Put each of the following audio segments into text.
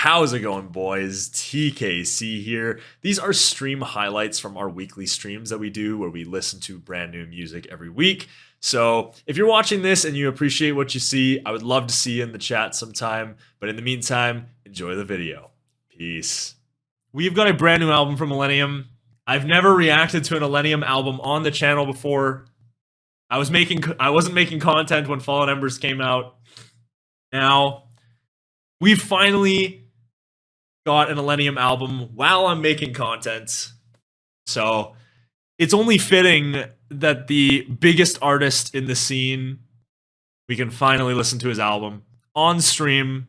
How's it going, boys? TKC here. These are stream highlights from our weekly streams that we do where we listen to brand new music every week. So if you're watching this and you appreciate what you see, I would love to see you in the chat sometime. But in the meantime, enjoy the video. Peace. We've got a brand new album from Illenium. I've never reacted to an Illenium album on the channel before. I wasn't making content when Fallen Embers came out. Now, we've finally got an Illenium album while I'm making content. So it's only fitting that the biggest artist in the scene, we can finally listen to his album on stream.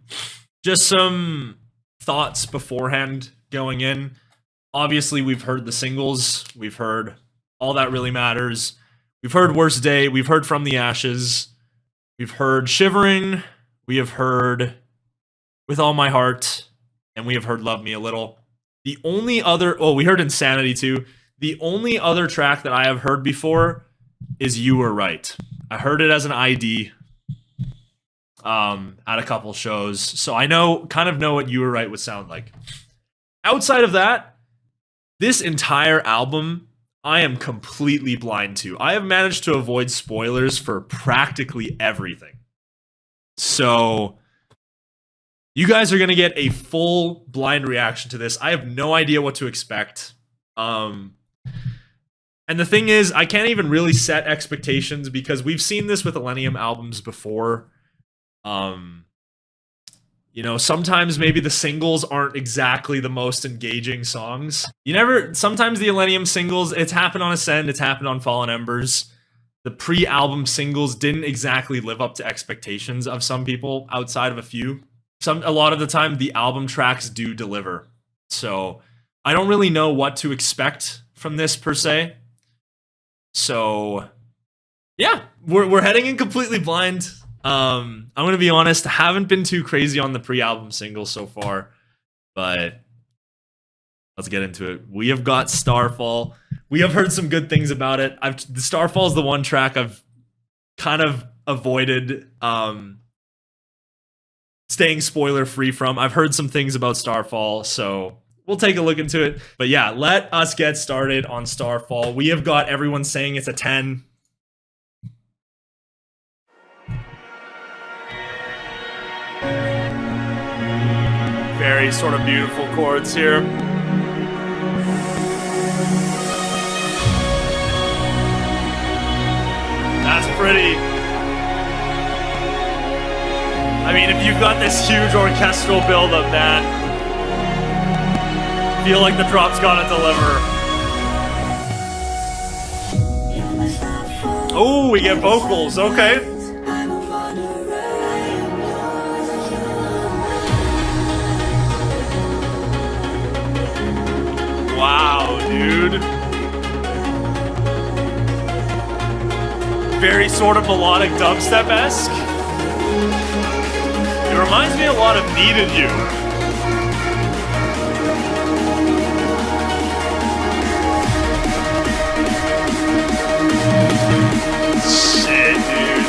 Just some thoughts beforehand going in. Obviously, we've heard the singles. We've heard All That Really Matters. We've heard Worst Day. We've heard From the Ashes. We've heard Shivering. We have heard With All My Heart. And we have heard Luv Me A Little. The only other... Oh, we heard Insanity too. The only other track that I have heard before is You Were Right. I heard it as an ID at a couple shows. So I kind of know what You Were Right would sound like. Outside of that, this entire album, I am completely blind to. I have managed to avoid spoilers for practically everything. So you guys are going to get a full blind reaction to this. I have no idea what to expect. And the thing is, I can't even really set expectations because we've seen this with Illenium albums before. You know, sometimes maybe the singles aren't exactly the most engaging songs. Sometimes the Illenium singles, it's happened on Ascend, it's happened on Fallen Embers. The pre-album singles didn't exactly live up to expectations of some people outside of a few. A lot of the time, the album tracks do deliver. So I don't really know what to expect from this per se. So yeah, we're heading in completely blind. I'm gonna be honest, I haven't been too crazy on the pre-album singles so far, but let's get into it. We have got Starfall. We have heard some good things about it. The Starfall is the one track I've kind of avoided staying spoiler free from. I've heard some things about Starfall, so we'll take a look into it. But yeah, let us get started on Starfall. We have got everyone saying it's a 10. Very sort of beautiful chords here. That's pretty. I mean, if you've got this huge orchestral buildup, man, I feel like the drop's gotta deliver. Oh, we get vocals, okay. Wow, dude. Very sort of melodic dubstep-esque. It reminds me a lot of Needed You. Shit, dude.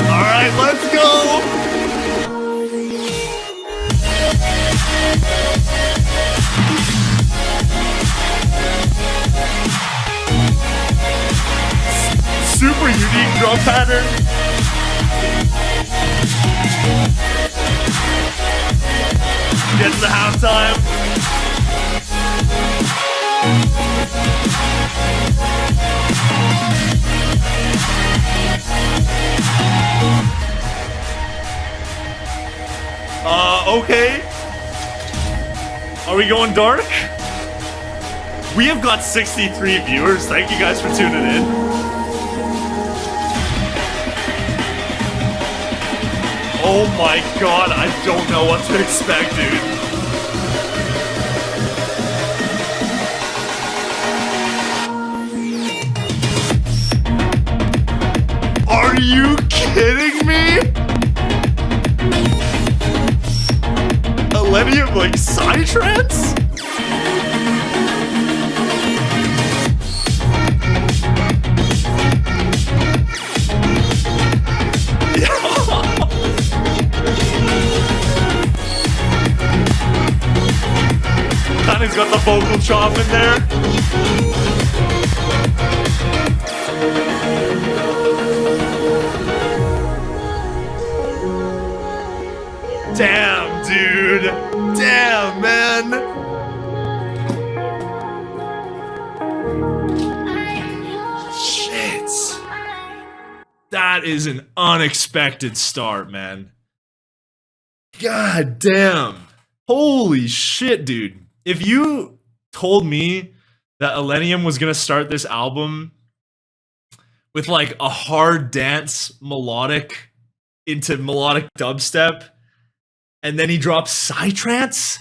Alright, let's go! Super unique drum pattern. Get to the halftime. Okay. Are we going dark? We have got 63 viewers. Thank you guys for tuning in. Oh my god, I don't know what to expect, dude. Are you kidding me? Illenium, like, psytrance? He's got the vocal chop in there. Damn, dude. Damn, man. Shit. That is an unexpected start, man. God damn. Holy shit, dude. If you told me that Illenium was gonna start this album with like a hard dance melodic into melodic dubstep, and then he drops psytrance,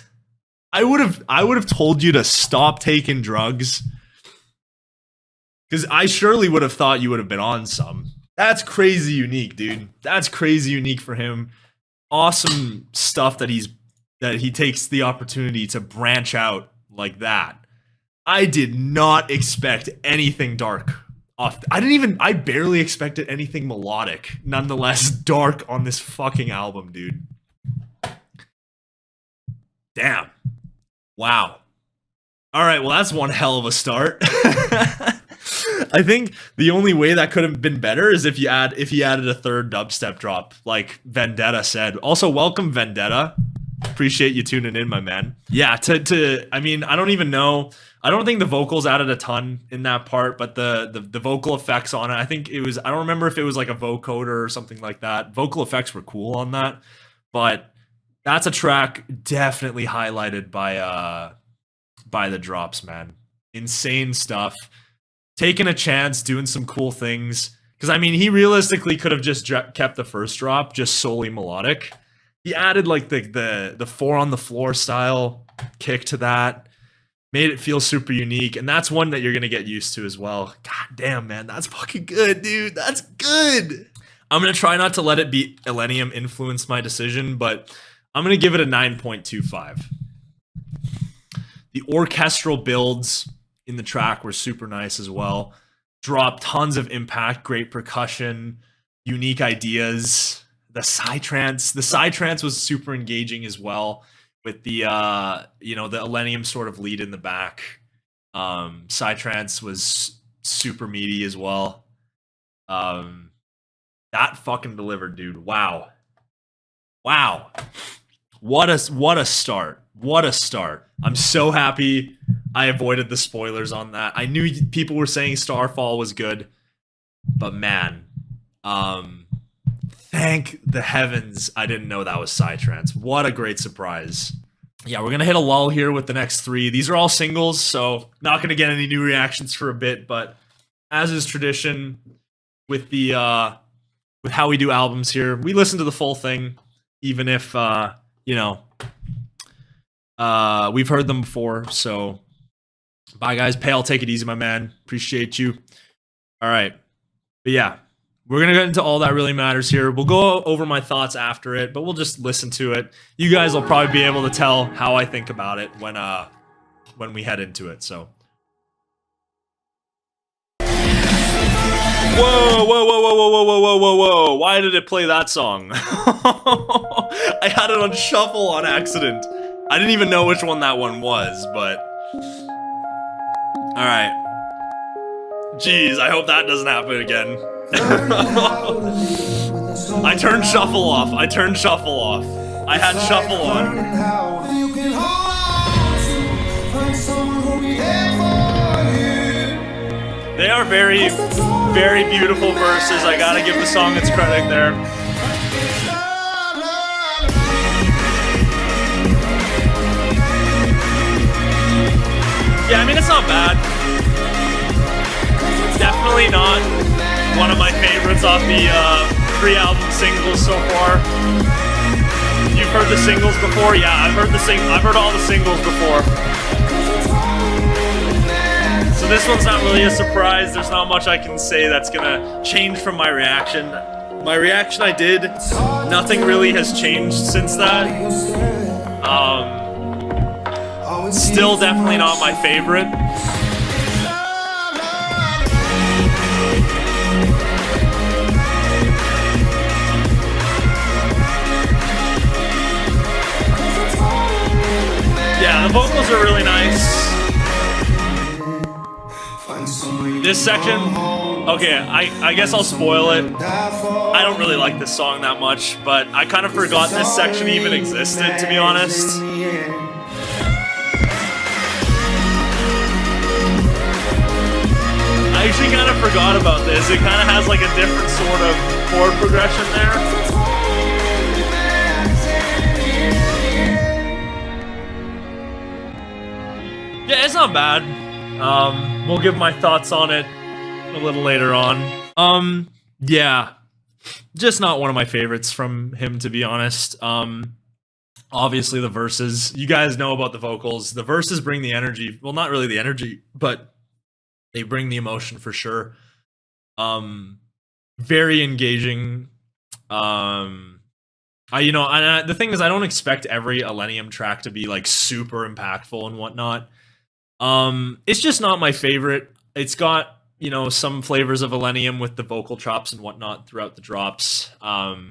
I would have told you to stop taking drugs. Because I surely would have thought you would have been on some. That's crazy unique, dude. That's crazy unique for him. Awesome stuff that he takes the opportunity to branch out like that. I did not expect anything dark off. I barely expected anything melodic, nonetheless dark on this fucking album, dude. Damn. Wow. All right, well, that's one hell of a start. I think the only way that could have been better is if he added a third dubstep drop, like Vendetta said. Also, welcome, Vendetta. Appreciate you tuning in, my man. Yeah, I mean, I don't even know. I don't think the vocals added a ton in that part, but the vocal effects on it, I think it was, I don't remember if it was like a vocoder or something like that. Vocal effects were cool on that, but that's a track definitely highlighted by the drops, man. Insane stuff. Taking a chance, doing some cool things. Because, I mean, he realistically could have just kept the first drop just solely melodic. He added, like, the four on the floor style kick to that. Made it feel super unique. And that's one that you're going to get used to as well. God damn, man. That's fucking good, dude. That's good. I'm going to try not to let it be Illenium influence my decision, but I'm going to give it a 9.25. The orchestral builds in the track were super nice as well. Dropped tons of impact, great percussion, unique ideas. The psytrance was super engaging as well with the the Illenium sort of lead in the back. Psytrance was super meaty as well. That fucking delivered, dude. Wow. What a start. What a start. I'm so happy I avoided the spoilers on that. I knew people were saying Starfall was good, but man, thank the heavens I didn't know that was psytrance. What a great surprise. Yeah, we're gonna hit a lull here with the next three. These are all singles, so not gonna get any new reactions for a bit, but as is tradition with the with how we do albums here, we listen to the full thing, even if we've heard them before. So bye guys. Pale, take it easy, my man. Appreciate you. All right. But yeah, we're gonna get into all that really matters here. We'll go over my thoughts after it, but we'll just listen to it. You guys will probably be able to tell how I think about it when we head into it. So whoa. Why did it play that song? I had it on shuffle on accident. I didn't even know which one that one was, but all right. Jeez, I hope that doesn't happen again. I turned shuffle off. I had shuffle on. They are very, very beautiful verses. I gotta give the song its credit there. Yeah, I mean, it's not bad. Definitely not one of my favorites off the pre-album singles so far. You've heard the singles before? Yeah, I've heard all the singles before. So this one's not really a surprise. There's not much I can say that's gonna change from my reaction. My reaction I did, nothing really has changed since that. Still definitely not my favorite. Yeah, vocals are really nice. This section, okay, I guess I'll spoil it. I don't really like this song that much, but I kind of forgot this section even existed, to be honest. I actually kind of forgot about this. It kind of has like a different sort of chord progression there. Yeah, it's not bad. We'll give my thoughts on it a little later on. Yeah, just not one of my favorites from him, to be honest. Obviously the verses, you guys know about the vocals. The verses bring the energy. Well, not really the energy, but they bring the emotion for sure. Very engaging. The thing is, I don't expect every Illenium track to be like super impactful and whatnot. It's just not my favorite. It's got, you know, some flavors of Illenium with the vocal chops and whatnot throughout the drops. I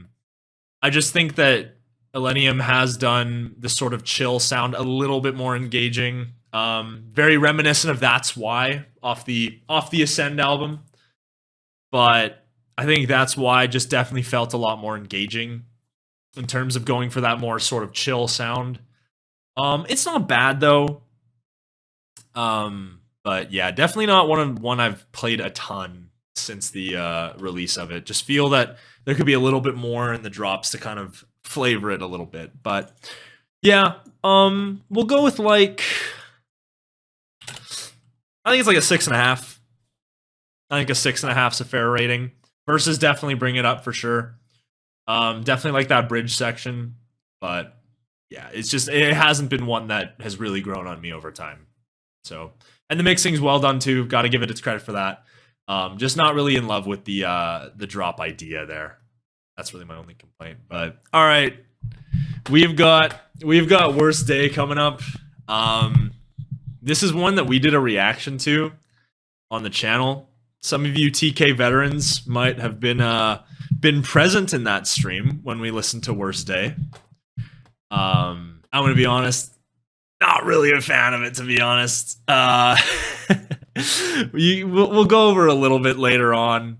just think that Illenium has done the sort of chill sound a little bit more engaging. Very reminiscent of That's Why off the Ascend album. But I think That's Why just definitely felt a lot more engaging in terms of going for that more sort of chill sound. It's not bad though. But yeah, definitely not one I've played a ton since the release of it. Just feel that there could be a little bit more in the drops to kind of flavor it a little bit. But yeah, we'll go with like, I think it's like a 6.5. I think a 6.5 is a fair rating. Verses definitely bring it up for sure. Definitely like that bridge section, but yeah, it's just, it hasn't been one that has really grown on me over time. So, and the mixing's well done too. Got to give it its credit for that. Just not really in love with the drop idea there. That's really my only complaint. But all right, we've got Worst Day coming up. This is one that we did a reaction to on the channel. Some of you TK veterans might have been present in that stream when we listened to Worst Day. I'm gonna be honest. Not really a fan of it, to be honest. We'll go over a little bit later on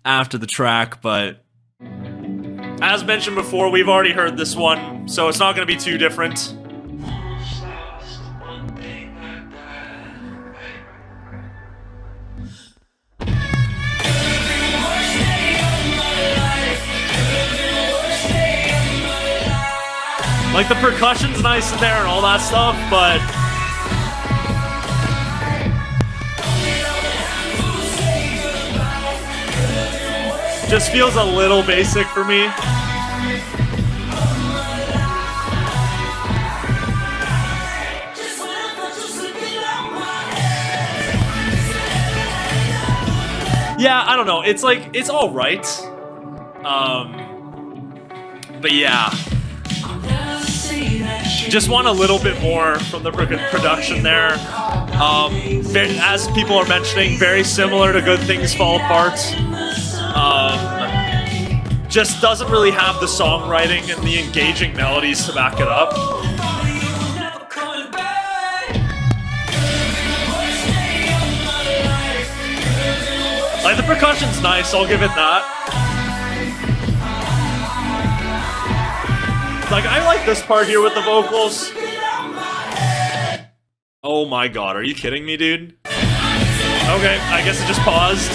after the track, but as mentioned before, we've already heard this one, so it's not going to be too different. Like, the percussion's nice in there and all that stuff, but just feels a little basic for me. Yeah, I don't know. It's like, it's all right. But yeah. Just want a little bit more from the production there. As people are mentioning, very similar to Good Things Fall Apart. Just doesn't really have the songwriting and the engaging melodies to back it up. Like, the percussion's nice, I'll give it that. Like, I like this part here with the vocals. Oh my god, are you kidding me, dude? Okay, I guess it just paused.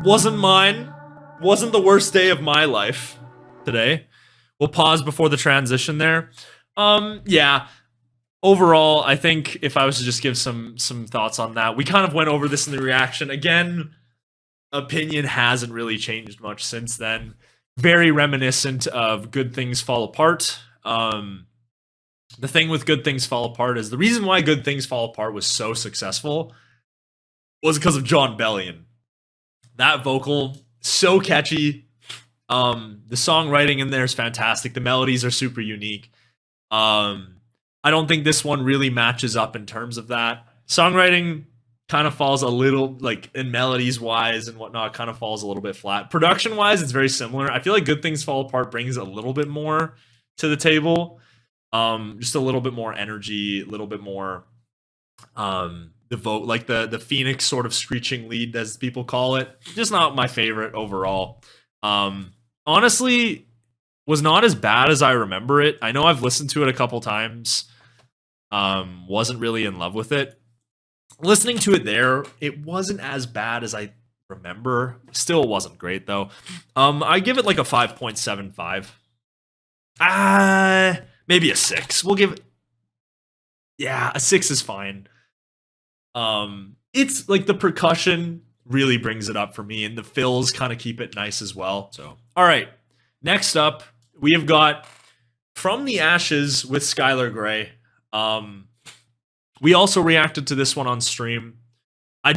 Wasn't mine. Wasn't the worst day of my life today. We'll pause before the transition there. Yeah. Overall, I think if I was to just give some thoughts on that, we kind of went over this in the reaction. Again, opinion hasn't really changed much since then. Very reminiscent of Good Things Fall Apart. The thing with Good Things Fall Apart is the reason why Good Things Fall Apart was so successful was because of Jon Bellion. That vocal, so catchy. The songwriting in there is fantastic. The melodies are super unique. I don't think this one really matches up in terms of that. Songwriting, kind of falls a little, like, in melodies wise and whatnot, kind of falls a little bit flat. Production wise, it's very similar. I feel like Good Things Fall Apart brings a little bit more to the table. Just a little bit more energy, a little bit more the vote, like the Phoenix sort of screeching lead, as people call it. Just not my favorite overall. Honestly, was not as bad as I remember it. I know I've listened to it a couple times. Wasn't really in love with it. Listening to it there, it wasn't as bad as I remember. Still wasn't great though. I give it like a 5.75. Maybe a 6. We'll give it, yeah, a 6 is fine. It's like the percussion really brings it up for me, and the fills kind of keep it nice as well. So, all right. Next up, we have got From the Ashes with Skylar Grey. We also reacted to this one on stream. I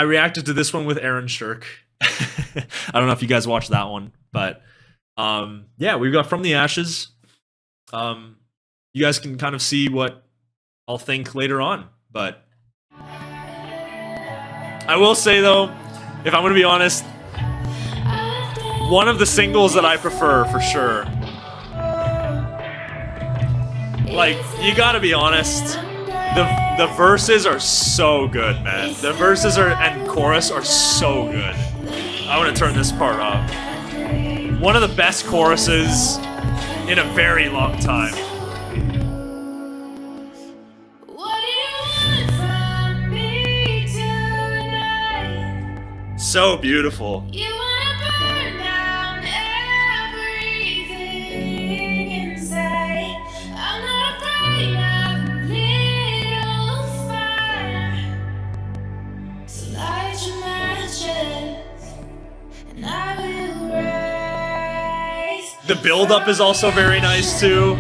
reacted to this one with Aaron Shirk. I don't know if you guys watched that one, but yeah, we've got From the Ashes. You guys can kind of see what I'll think later on, but I will say though, if I'm going to be honest, one of the singles that I prefer for sure. Like, you gotta be honest, the verses are so good, man. The verses and chorus are so good. I want to turn this part up. One of the best choruses in a very long time. So beautiful. The build-up is also very nice too.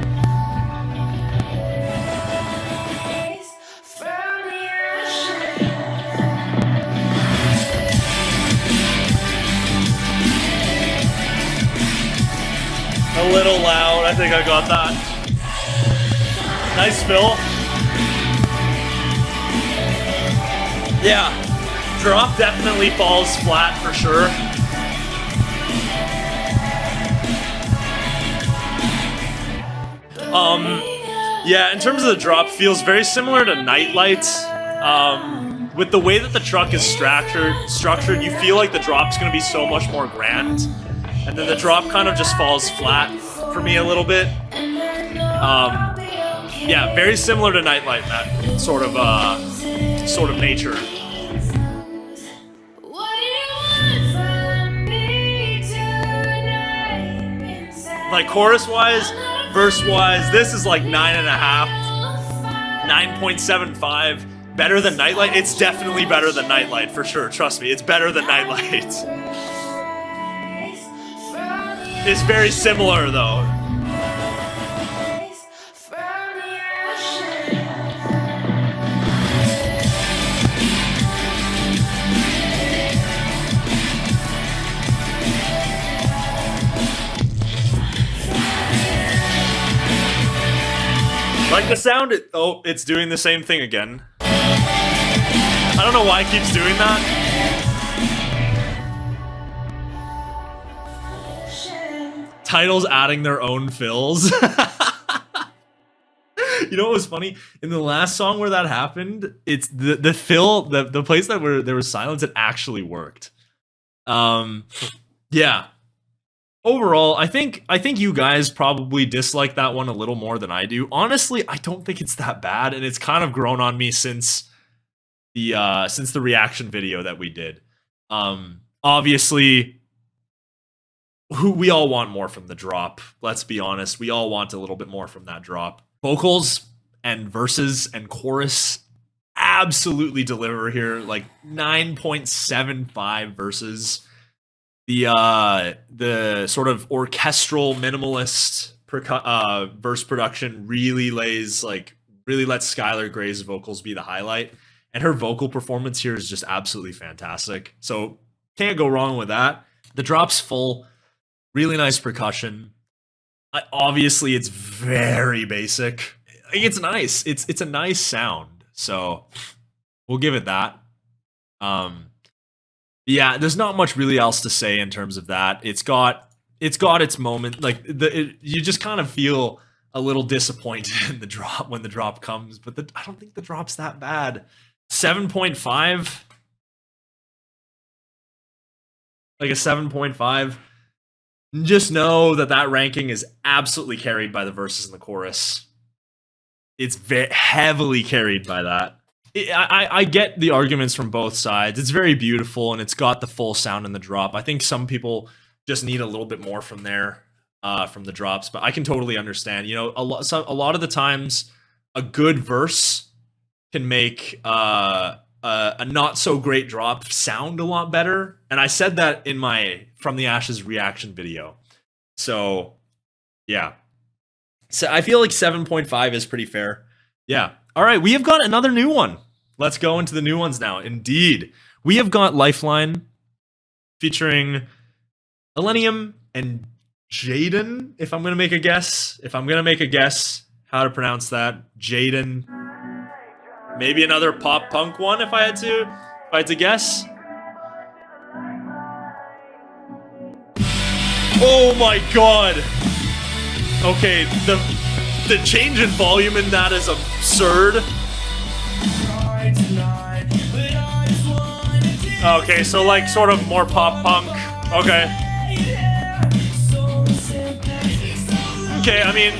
A little loud, I think I got that. Nice fill. Yeah, drop definitely falls flat for sure. Yeah, in terms of the drop, feels very similar to Nightlight. With the way that the truck is structured, you feel like the drop's going to be so much more grand, and then the drop kind of just falls flat for me a little bit. Yeah, very similar to Nightlight in that sort of nature. Like chorus-wise, verse-wise, this is like 9.5, 9.75. Better than Nightlight? It's definitely better than Nightlight, for sure. Trust me, it's better than Nightlight. It's very similar, though. Like the sound, it's doing the same thing again. I don't know why it keeps doing that. Titles adding their own fills. You know what was funny? In the last song where that happened, it's the fill, the place that where there was silence, it actually worked. Yeah. Overall, I think you guys probably dislike that one a little more than I do. Honestly, I don't think it's that bad, and it's kind of grown on me since the reaction video that we did. Obviously, we all want more from the drop. Let's be honest, we all want a little bit more from that drop. Vocals and verses and chorus absolutely deliver here. Like 9.75 verses. The sort of orchestral minimalist verse production really lets Skylar Grey's vocals be the highlight, and her vocal performance here is just absolutely fantastic. So can't go wrong with that. The drop's full, really nice percussion. Obviously, it's very basic. It's nice. It's a nice sound. So we'll give it that. Yeah, there's not much really else to say in terms of that. It's got its moment. Like you just kind of feel a little disappointed in the drop when the drop comes, but I don't think the drop's that bad. 7.5, like a 7.5. Just know that ranking is absolutely carried by the verses and the chorus. It's very heavily carried by that. I get the arguments from both sides. It's very beautiful, and it's got the full sound in the drop. I think some people just need a little bit more from there, from the drops, but I can totally understand. You know, a lot of the times, a good verse can make a not so great drop sound a lot better. And I said that in my From the Ashes reaction video. So, yeah. So I feel like 7.5 is pretty fair. Yeah. All right, we have got another new one. Let's go into the new ones now. Indeed. We have got Lifeline featuring Illenium and Jaden, if I'm going to make a guess. If I'm going to make a guess how to pronounce that. Jaden. Maybe another pop punk one if I had to guess. Oh my god. Okay, the change in volume in that is absurd. Okay, so like sort of more pop punk. Okay. Okay, I mean,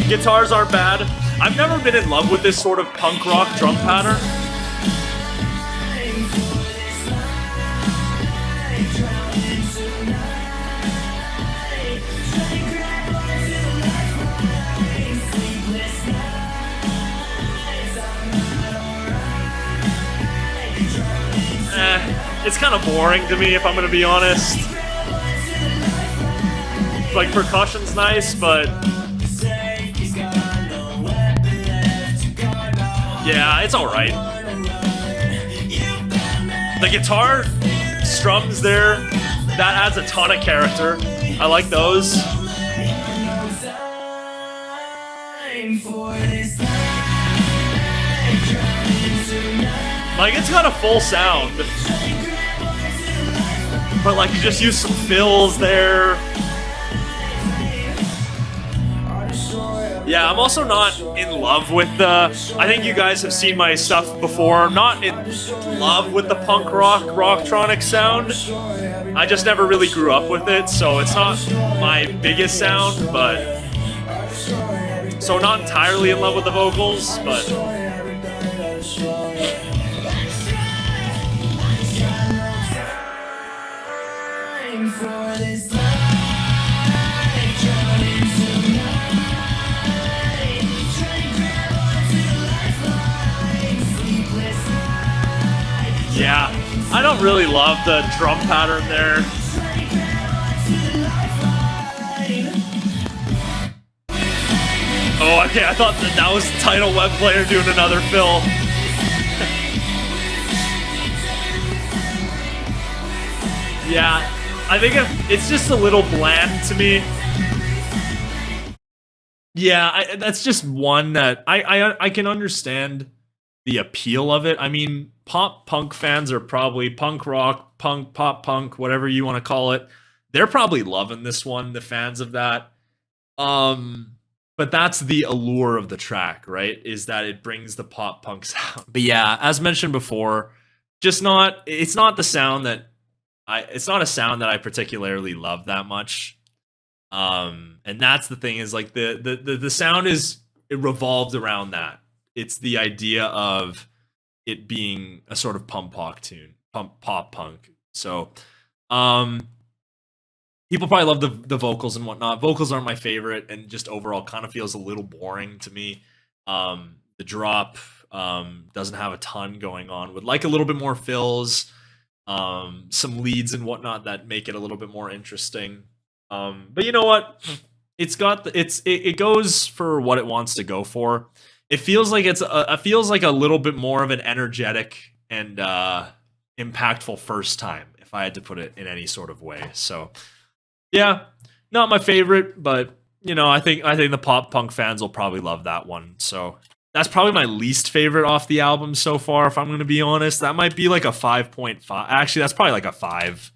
guitars aren't bad. I've never been in love with this sort of punk rock drum pattern. It's kind of boring to me, if I'm going to be honest. Like, percussion's nice, but yeah, it's alright. The guitar strums there, that adds a ton of character. I like those. Like, it's got a full sound. But like, you just use some fills there. Yeah, I'm also not in love with the... I think you guys have seen my stuff before. I'm not in love with the punk rock, rocktronic sound. I just never really grew up with it, so it's not my biggest sound, but... So not entirely in love with the vocals, but... Yeah, I don't really love the drum pattern there. Oh, okay, I thought that was the title web player doing another fill. Yeah, I think it's just a little bland to me. Yeah, that's just one that I can understand the appeal of it. I mean, pop punk fans are probably punk rock, punk, pop punk, whatever you want to call it. They're probably loving this one, the fans of that. But that's the allure of the track, right? Is that it brings the pop punk sound. But yeah, as mentioned before, it's not the sound that it's not a sound that I particularly love that much. And that's the thing, is like the sound it revolved around that. It's the idea of it being a sort of pop punk. So, people probably love the vocals and whatnot. Vocals aren't my favorite, and just overall kind of feels a little boring to me. The drop doesn't have a ton going on. Would like a little bit more fills, some leads and whatnot that make it a little bit more interesting. But you know what? It goes for what it wants to go for. It feels like it feels like a little bit more of an energetic and impactful first time, if I had to put it in any sort of way. So, yeah, not my favorite, but you know, I think the pop punk fans will probably love that one. So, That's probably my least favorite off the album so far, if I'm going to be honest. That might be like a 5.5. Actually, that's probably like a 5.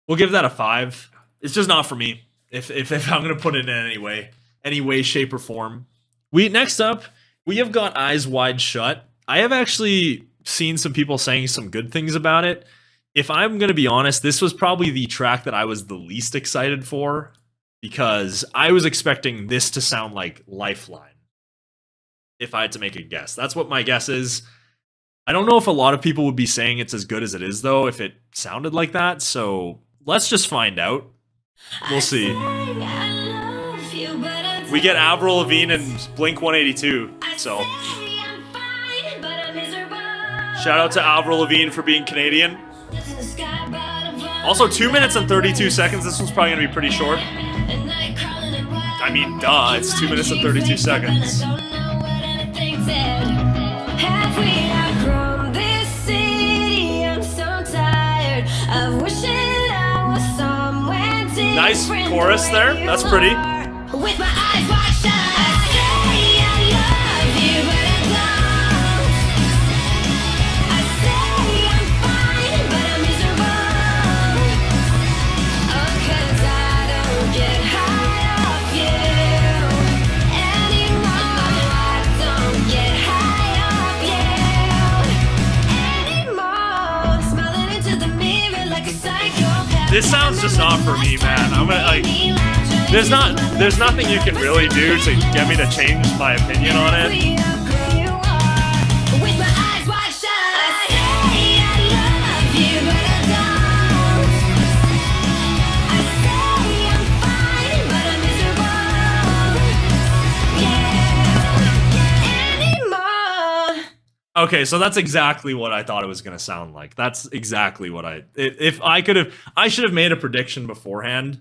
We'll give that a 5. It's just not for me, if I'm going to put it in any way, shape, or form. Next up, we have got Eyes Wide Shut. I have actually seen some people saying some good things about it. If I'm going to be honest, this was probably the track that I was the least excited for, because I was expecting this to sound like Lifeline. If I had to make a guess, that's what my guess is. I don't know if a lot of people would be saying it's as good as it is, though, if it sounded like that. So let's just find out. We'll see. We get Avril Lavigne and Blink 182. So shout out to Avril Lavigne for being Canadian. Also, 2 minutes and 32 seconds. This one's probably gonna be pretty short. I mean, duh, it's 2 minutes and 32 seconds. Have we outgrown this city? I'm so tired of wishing I was somewhere different. Nice chorus there. That's pretty. With my eyes wide shut, I say I love you, but I don't. I say I'm fine, but I'm miserable. Oh, 'cause I don't get high off you anymore. I don't get high off you anymore. Smiling into the mirror like a psychopath. This sounds just not for me, man. I'm gonna like. There's nothing you can really do to get me to change my opinion on it. With my eyes wide shut, I say I love you, but I don't. I say I'm fine, but I'm miserable. Yeah, anymore. Okay, so that's exactly what I thought it was gonna sound like. That's exactly what I should have made a prediction beforehand,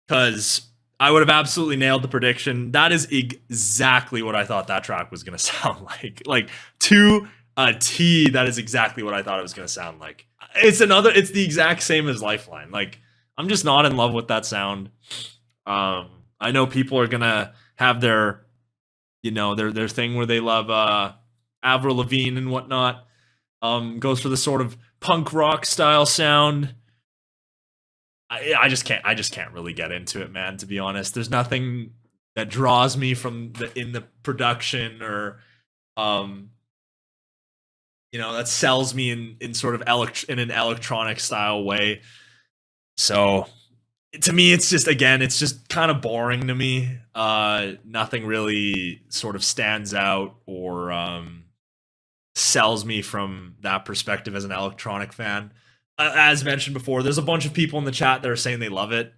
because I would have absolutely nailed the prediction. That is exactly what I thought that track was going to sound like. Like, to a T, that is exactly what I thought it was going to sound like. It's the exact same as Lifeline. Like, I'm just not in love with that sound. I know people are going to have their, their thing where they love Avril Lavigne and whatnot. Goes for the sort of punk rock style sound. I just can't really get into it, man, to be honest. There's nothing that draws me from the production, or that sells me in sort of in an electronic style way. So to me, it's just kind of boring to me. Nothing really sort of stands out or sells me from that perspective as an electronic fan. As mentioned before, there's a bunch of people in the chat that are saying they love it.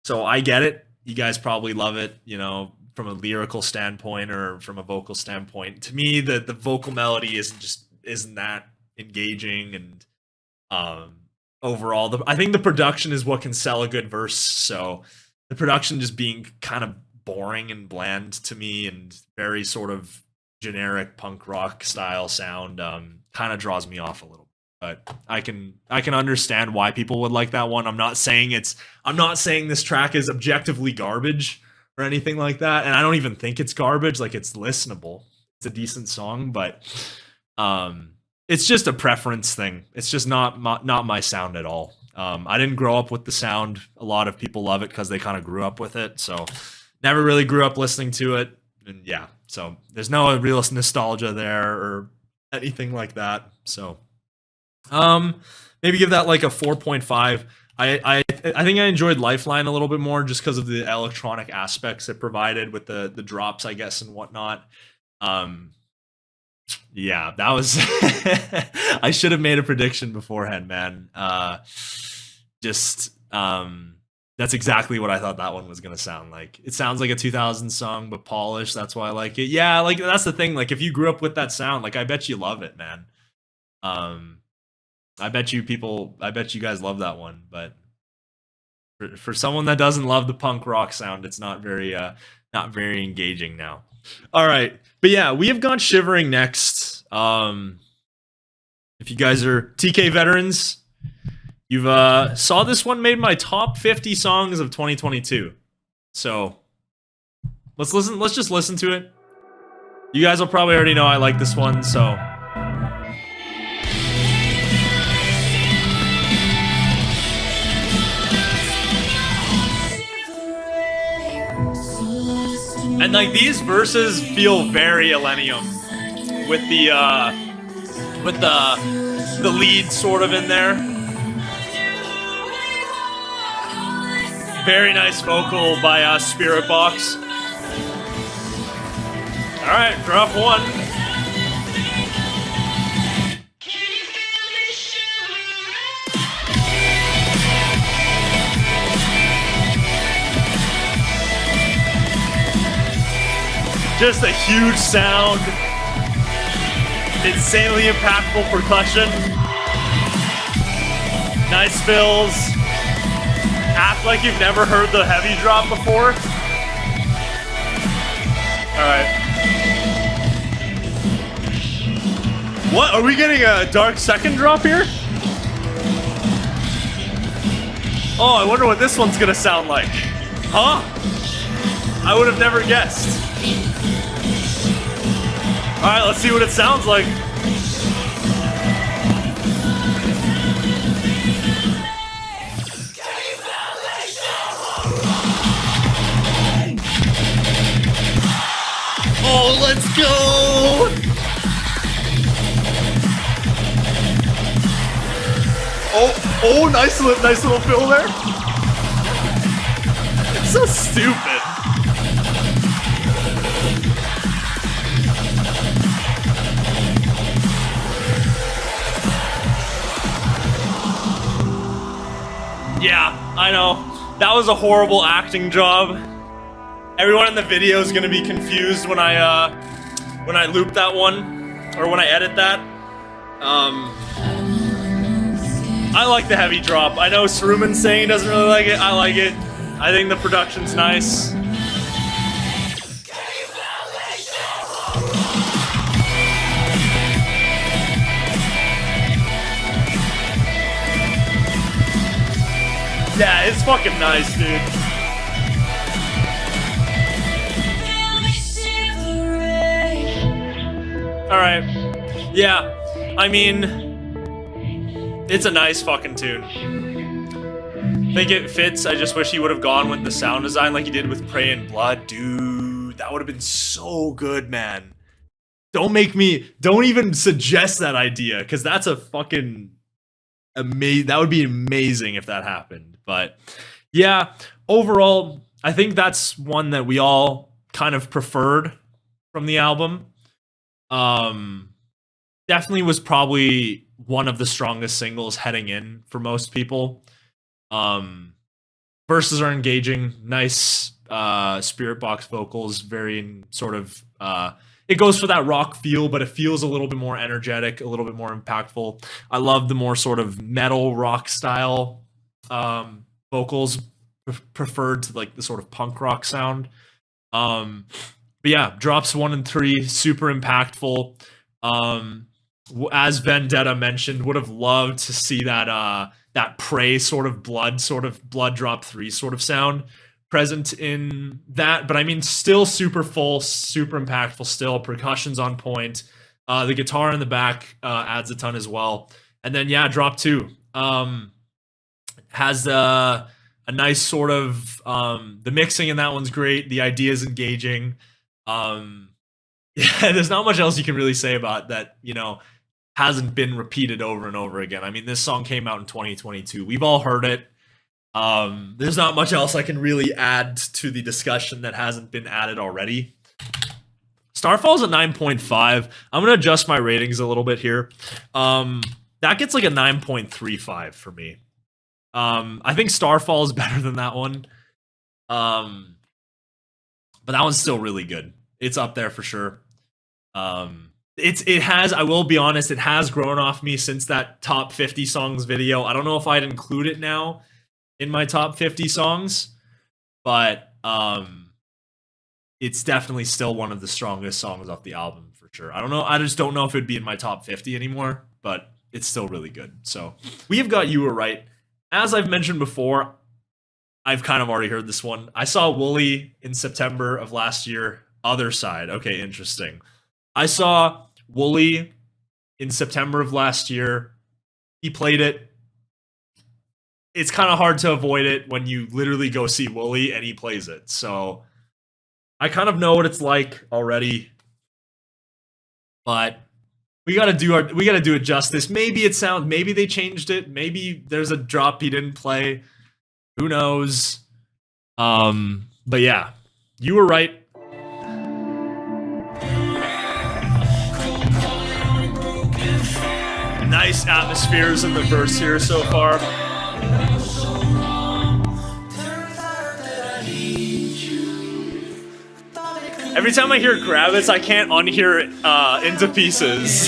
So I get it. You guys probably love it, from a lyrical standpoint or from a vocal standpoint. To me, the vocal melody isn't that engaging, and overall, I think the production is what can sell a good verse. So the production just being kind of boring and bland to me, and very sort of generic punk rock style sound, kind of draws me off a little. But I can understand why people would like that one. I'm not saying this track is objectively garbage or anything like that, and I don't even think it's garbage. Like, it's listenable. It's a decent song, but it's just a preference thing. It's just not my sound at all. I didn't grow up with the sound. A lot of people love it because they kind of grew up with it. So never really grew up listening to it, and yeah. So there's no real nostalgia there or anything like that. So. Maybe give that like a 4.5. I think I enjoyed Lifeline a little bit more just because of the electronic aspects it provided with the drops, I guess, and whatnot. Yeah, that was I should have made a prediction beforehand, man. That's exactly what I thought that one was gonna sound like. It sounds like a 2000 song, but polished. That's why I like it. Yeah, like, that's the thing. Like, if you grew up with that sound, like, I bet you love it, man. I bet you guys love that one, but for someone that doesn't love the punk rock sound, it's not very engaging now. All right, but yeah, we have got Shivering next. If you guys are TK veterans, you've saw this one made my top 50 songs of 2022. So let's just listen to it. You guys will probably already know I like this one, so. And like these verses feel very Illenium with the lead sort of in there. Very nice vocal by Spirit Box. All right, drop one. Just a huge sound. Insanely impactful percussion. Nice fills. Act like you've never heard the heavy drop before. Alright. What? Are we getting a dark second drop here? Oh, I wonder what this one's gonna sound like. Huh? I would have never guessed. Alright, let's see what it sounds like. Oh, let's go! Oh, nice little fill there. It's so stupid. Yeah, I know. That was a horrible acting job. Everyone in the video is gonna be confused when I loop that one, or when I edit that. I like the heavy drop. I know Saruman's saying he doesn't really like it. I like it. I think the production's nice. Yeah, it's fucking nice, dude. Alright. Yeah. I mean, it's a nice fucking tune. I think it fits. I just wish he would have gone with the sound design like he did with Prey and Blood. Dude, that would have been so good, man. Don't even suggest that idea, because that's a fucking amazing. That would be amazing if that happened. But yeah, overall, I think that's one that we all kind of preferred from the album. Definitely was probably one of the strongest singles heading in for most people. Verses are engaging, nice Spirit Box vocals, very sort of it goes for that rock feel, but it feels a little bit more energetic, a little bit more impactful. I love the more sort of metal rock style vocals, preferred to like the sort of punk rock sound. But yeah, drops 1 and 3, super impactful. As Vendetta mentioned, would have loved to see that that Prey sort of blood drop 3 sort of sound present in that. But I mean, still super full, super impactful. Still, percussion's on point. The guitar in the back adds a ton as well. And then yeah, drop 2 has a nice sort of the mixing in that one's great. The idea is engaging. Yeah, there's not much else you can really say about that, you know, hasn't been repeated over and over again. I mean, this song came out in 2022. We've all heard it. There's not much else I can really add to the discussion that hasn't been added already. Starfall's a 9.5. I'm going to adjust my ratings a little bit here. That gets like a 9.35 for me. I think Starfall is better than that one. But that one's still really good. It's up there for sure. It has, I will be honest, it has grown off me since that top 50 songs video. I don't know if I'd include it now in my top 50 songs, but it's definitely still one of the strongest songs off the album for sure. I don't know, I just don't know if it'd be in my top 50 anymore, but it's still really good. So we have got You Were Right. As I've mentioned before, I've kind of already heard this one. I saw Wooly in September of last year. Other Side. Okay, interesting. I saw Wooly in September of last year. He played it. It's kind of hard to avoid it when you literally go see Wooly and he plays it. So I kind of know what it's like already. But we gotta do it justice. Maybe maybe they changed it. Maybe there's a drop he didn't play. Who knows? But yeah, you were right. Nice atmospheres in the verse here so far. Every time I hear Gravitz, I can't unhear it into pieces.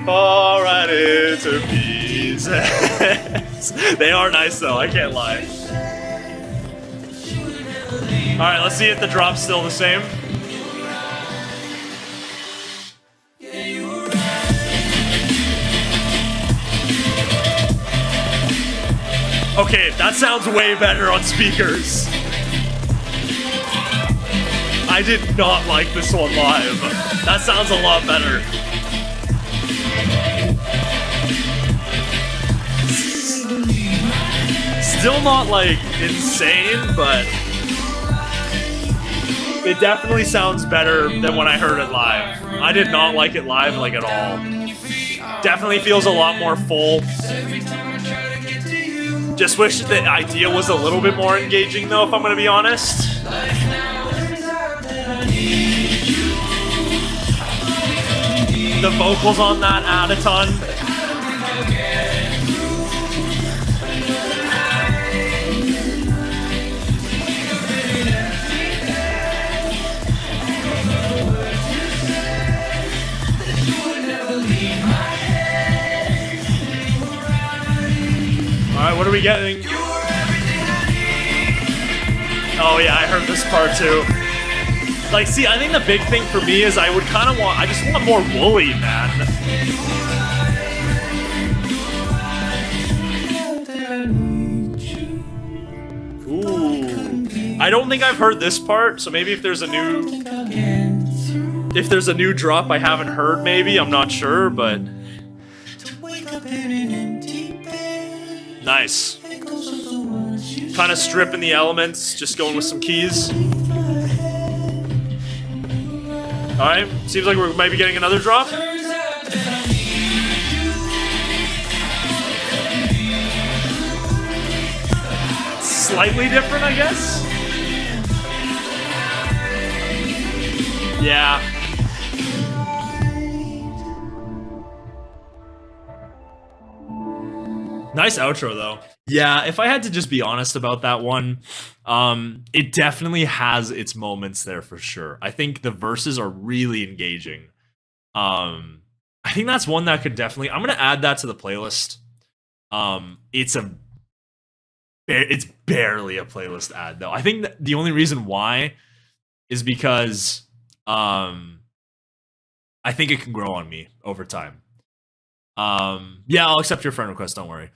Fall right into pieces. They are nice though, I can't lie. Alright, let's see if the drop's still the same. Okay, that sounds way better on speakers. I did not like this one live. That sounds a lot better. Still not like insane, but it definitely sounds better than when I heard it live. I did not like it live like at all. Definitely feels a lot more full. Just wish the idea was a little bit more engaging though, if I'm gonna be honest. The vocals on that add a ton. Alright, what are we getting? Oh yeah, I heard this part too. Like, see, I think the big thing for me is I just want more Wooly, man. Ooh. I don't think I've heard this part, so maybe if there's a new drop I haven't heard, maybe, I'm not sure, but nice. Kind of stripping the elements, just going with some keys. Alright, seems like we might be getting another drop. Slightly different, I guess? Yeah. Nice outro, though. Yeah, if I had to just be honest about that one, it definitely has its moments there for sure. I think the verses are really engaging. I think that's one that could definitely... I'm going to add that to the playlist. It's barely a playlist ad, though. I think that the only reason why is because I think it can grow on me over time. Yeah, I'll accept your friend request, don't worry.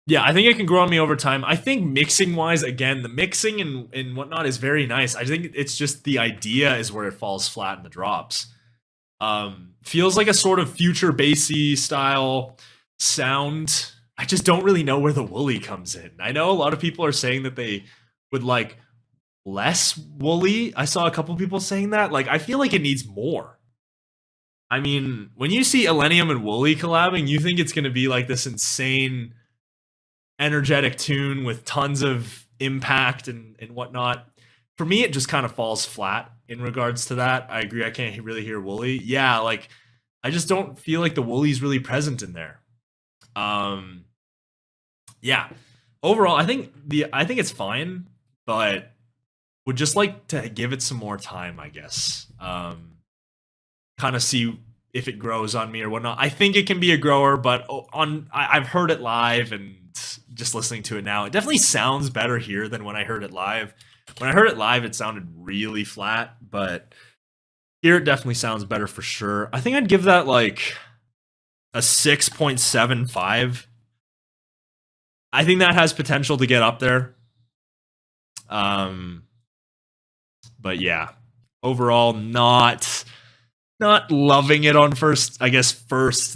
Yeah, I think it can grow on me over time. I think mixing-wise, again, the mixing and whatnot is very nice. I think it's just the idea is where it falls flat in the drops. Feels like a sort of future bassy style sound. I just don't really know where the Wooly comes in. I know a lot of people are saying that they would like less Wooly. I saw a couple people saying that. Like, I feel like it needs more. I mean, when you see Illenium and Wooly collabing, you think it's going to be like this insane, energetic tune with tons of impact and whatnot. For me, it just kind of falls flat in regards to that. I agree, I can't really hear Wooly. Yeah, like, I just don't feel like the Wooly's really present in there. Yeah. Overall, I think it's fine, but would just like to give it some more time, I guess. Kind of see if it grows on me or whatnot. I think it can be a grower, but I've heard it live and just listening to it now, it definitely sounds better here than when I heard it live. When I heard it live, it sounded really flat, but here it definitely sounds better for sure. I think I'd give that like a 6.75. I think that has potential to get up there. But yeah. overall, not loving it on first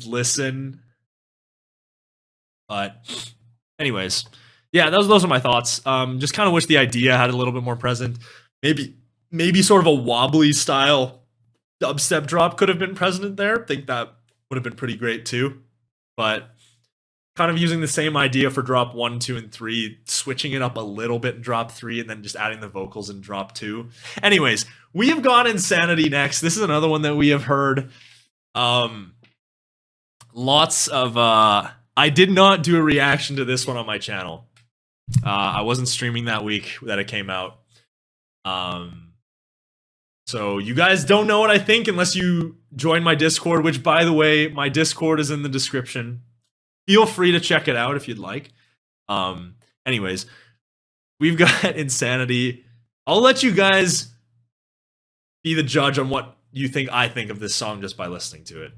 listen. But anyways, yeah, those are my thoughts. Just kind of wish the idea had a little bit more present. Maybe sort of a wobbly style dubstep drop could have been present there. I think that would have been pretty great too. But kind of using the same idea for drop 1, 2, and 3, switching it up a little bit in drop 3, and then just adding the vocals in drop 2. Anyways, we have got Insanity next. This is another one that we have heard. Lots of I did not do a reaction to this one on my channel. I wasn't streaming that week that it came out. So you guys don't know what I think unless you join my Discord, which, by the way, my Discord is in the description. Feel free to check it out if you'd like. Anyways, we've got Insanity. I'll let you guys be the judge on what you think I think of this song just by listening to it.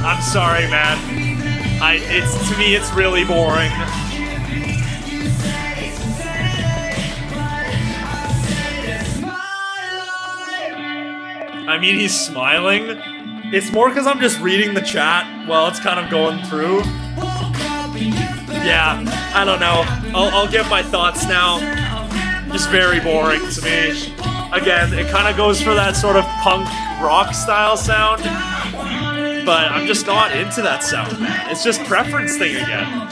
I'm sorry, man. To me, it's really boring. I mean, he's smiling. It's more because I'm just reading the chat while it's kind of going through. Yeah, I don't know. I'll give my thoughts now. Just very boring to me. Again, it kind of goes for that sort of punk rock style sound. But I'm just not into that sound, man. It's just preference thing again.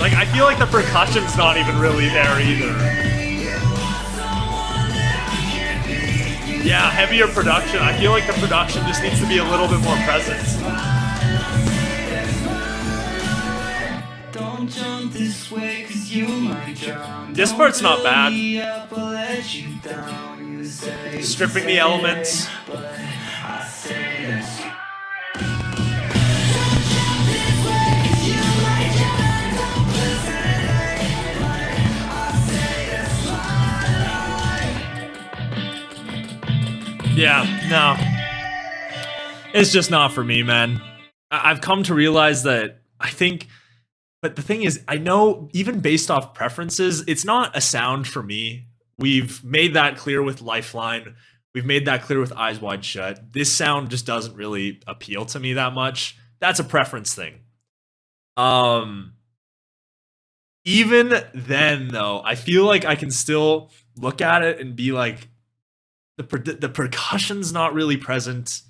Like, I feel like the percussion's not even really there either. Yeah, heavier production. I feel like the production just needs to be a little bit more present. This part's not bad. Stripping the elements. Yeah, no. It's just not for me, man. I've come to realize that but the thing is, I know even based off preferences, it's not a sound for me. We've made that clear with Lifeline. We've made that clear with Eyes Wide Shut. This sound just doesn't really appeal to me that much. That's a preference thing. Even then, though, I feel like I can still look at it and be like, the percussion's not really present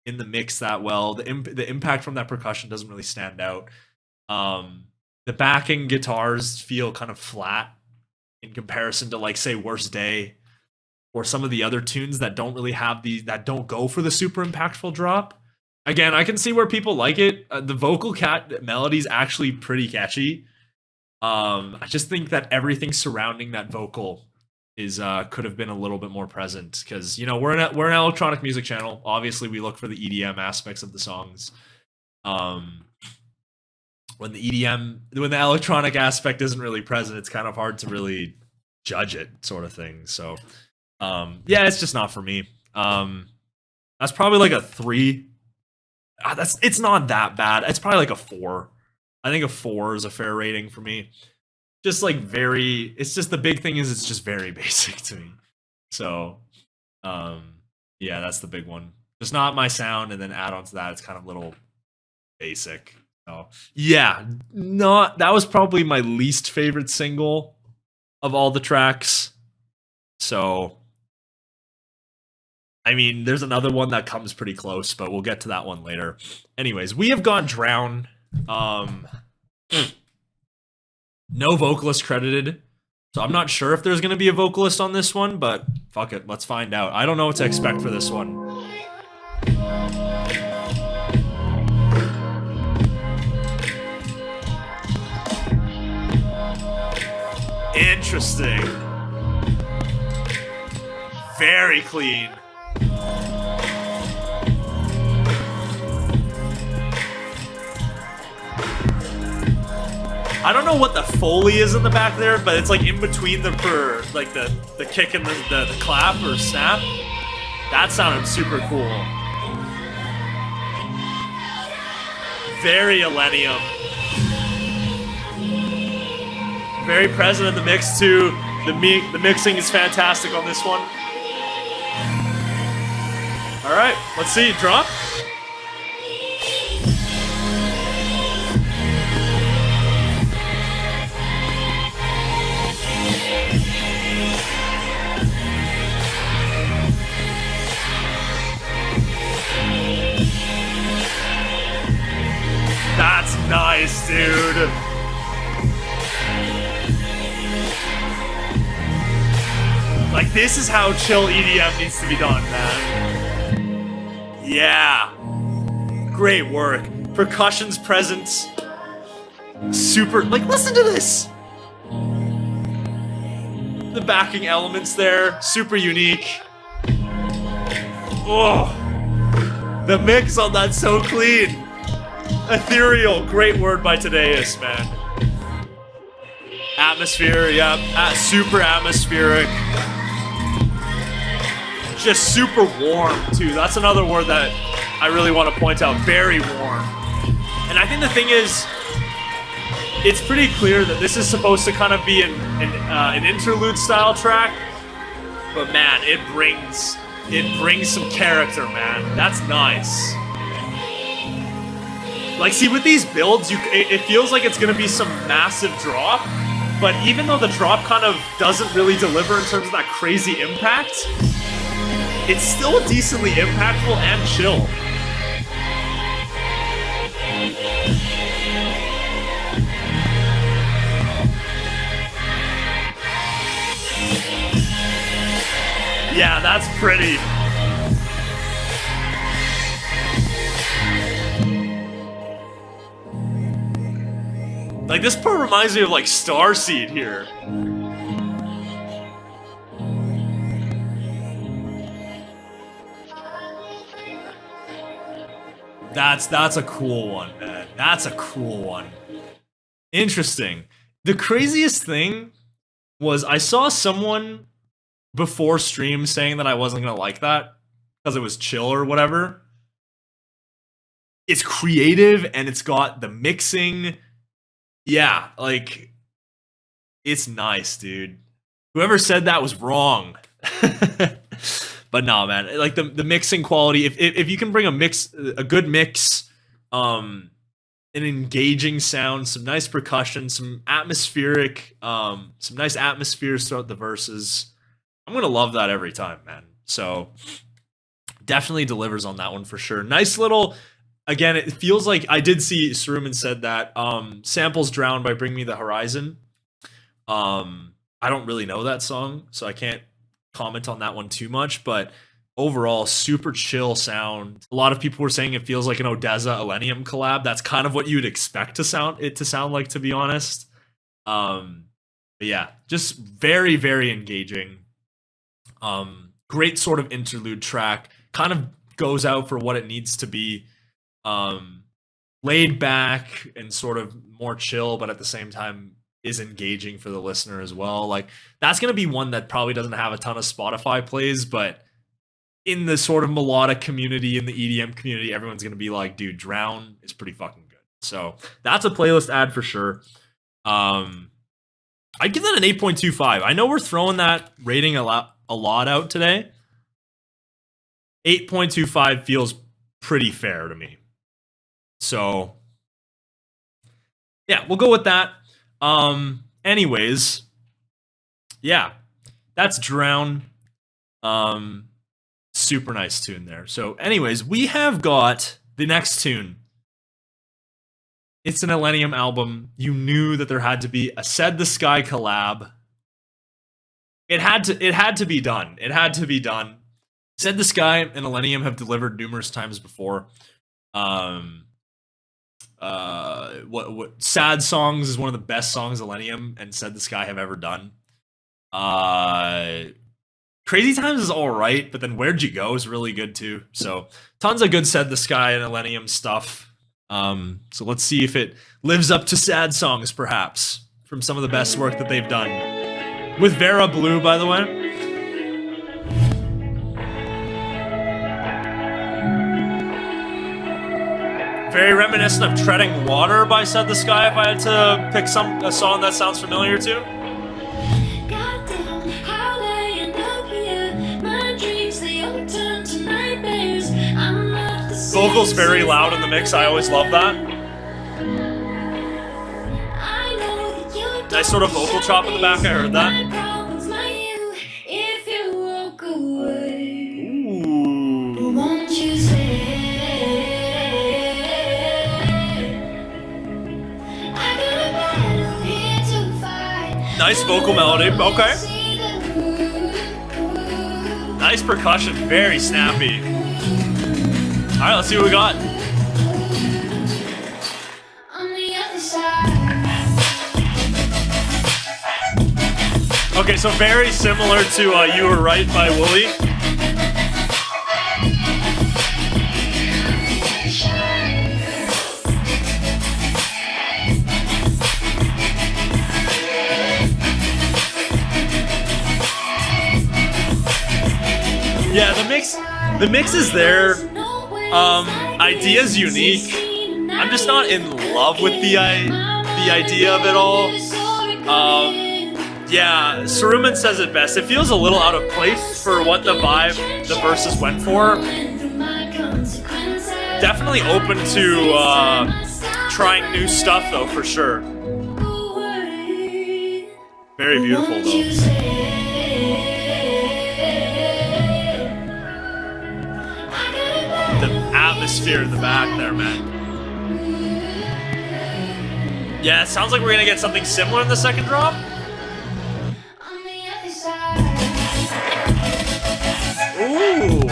in the mix that well. The impact from that percussion doesn't really stand out. The backing guitars feel kind of flat in comparison to, like, say, Worst Day or some of the other tunes that don't really have that don't go for the super impactful drop. Again, I can see where people like it. The vocal melody's actually pretty catchy. I just think that everything surrounding that vocal could have been a little bit more present, because, you know, we're an electronic music channel. Obviously, we look for the EDM aspects of the songs. When the electronic aspect isn't really present, it's kind of hard to really judge it, sort of thing. So, yeah, it's just not for me. That's probably like a 3. It's not that bad. It's probably like a 4. I think a 4 is a fair rating for me. Just like it's just the big thing is it's just very basic to me. So, yeah, that's the big one. Just not my sound, and then add on to that, it's kind of a little basic. So, yeah, that was probably my least favorite single of all the tracks. So, I mean, there's another one that comes pretty close, but we'll get to that one later. Anyways, we have got Drwn. No vocalist credited, so I'm not sure if there's going to be a vocalist on this one, but fuck it, let's find out. I don't know what to expect for this one. Interesting. Very clean. I don't know what the Foley is in the back there, but it's like in between the kick and the clap or snap. That sounded super cool. Very Illenium. Very present in the mix too. The mixing is fantastic on this one. All right, let's see, drop. That's nice, dude. Like, this is how chill EDM needs to be done, man. Yeah. Great work. Percussion's present. Super, like, listen to this. The backing elements there, super unique. Oh. The mix on that's so clean. Ethereal, great word by Tadeus, man. Atmosphere, yep, super atmospheric. Just super warm, too. That's another word that I really want to point out. Very warm. And I think the thing is, it's pretty clear that this is supposed to kind of be an interlude style track. But man, it brings some character, man. That's nice. Like, see, with these builds, it feels like it's going to be some massive drop, but even though the drop kind of doesn't really deliver in terms of that crazy impact, it's still decently impactful and chill. Yeah, that's pretty. Like, this part reminds me of, like, Starseed here. That's a cool one, man. That's a cool one. Interesting. The craziest thing was I saw someone before stream saying that I wasn't gonna like that because it was chill or whatever. It's creative and it's got the mixing. Yeah, like, it's nice, dude. Whoever said that was wrong. But no, man, like the mixing quality, if you can bring a good mix, an engaging sound, some nice percussion, some atmospheric, some nice atmospheres throughout the verses, I'm gonna love that every time, man. So definitely delivers on that one for sure. Nice little. Again, it feels like I did see Saruman said that samples Drwn by Bring Me the Horizon. I don't really know that song, so I can't comment on that one too much, but overall, super chill sound. A lot of people were saying it feels like an Odessa Illenium collab. That's kind of what you'd expect to sound like, to be honest. But yeah, just very, very engaging. Great sort of interlude track. Kind of goes out for what it needs to be. Laid back and sort of more chill, but at the same time is engaging for the listener as well. Like, that's going to be one that probably doesn't have a ton of Spotify plays, but in the sort of melodic community, in the EDM community, everyone's going to be like, dude, Drwn is pretty fucking good. So that's a playlist ad for sure. I'd give that an 8.25. I know we're throwing that rating a lot out today. 8.25 feels pretty fair to me. So, yeah, we'll go with that. Anyways, yeah, that's Drwn. Super nice tune there. So, anyways, we have got the next tune. It's an Illenium album. You knew that there had to be a Said the Sky collab. It had to be done. It had to be done. Said the Sky and Illenium have delivered numerous times before. what Sad Songs is one of the best songs Illenium and Said the Sky have ever done. Crazy Times is all right, but then Where'd You Go is really good too. So tons of good Said the Sky and Illenium stuff. So let's see if it lives up to Sad Songs, perhaps, from some of the best work that they've done. With Vera Blue, by the way. Very reminiscent of Treading Water by Said the Sky, if I had to pick a song that sounds familiar to. Goddamn, how they end up here. My dreams, they all turn to nightmares. I'm not the same. Vocals very loud in the mix. I always love that. I know that you Nice sort of vocal chop in the back. I heard that. My problems, my you, if you walk away. Ooh. Won't you say? I got a battle here to fight. Nice vocal melody. Okay. See the Nice percussion. Very snappy. All right, let's see what we got. on the other side. Okay, so very similar to You Were Right by Wooly. Yeah, the mix is there. Idea's unique. I'm just not in love with the idea of it all. Yeah, Saruman says it best. It feels a little out of place for what the vibe the verses went for. Definitely open to trying new stuff, though, for sure. Very beautiful, though. The atmosphere in the back there, man. Yeah, it sounds like we're gonna get something similar in the second drop. On the other side. Ooh.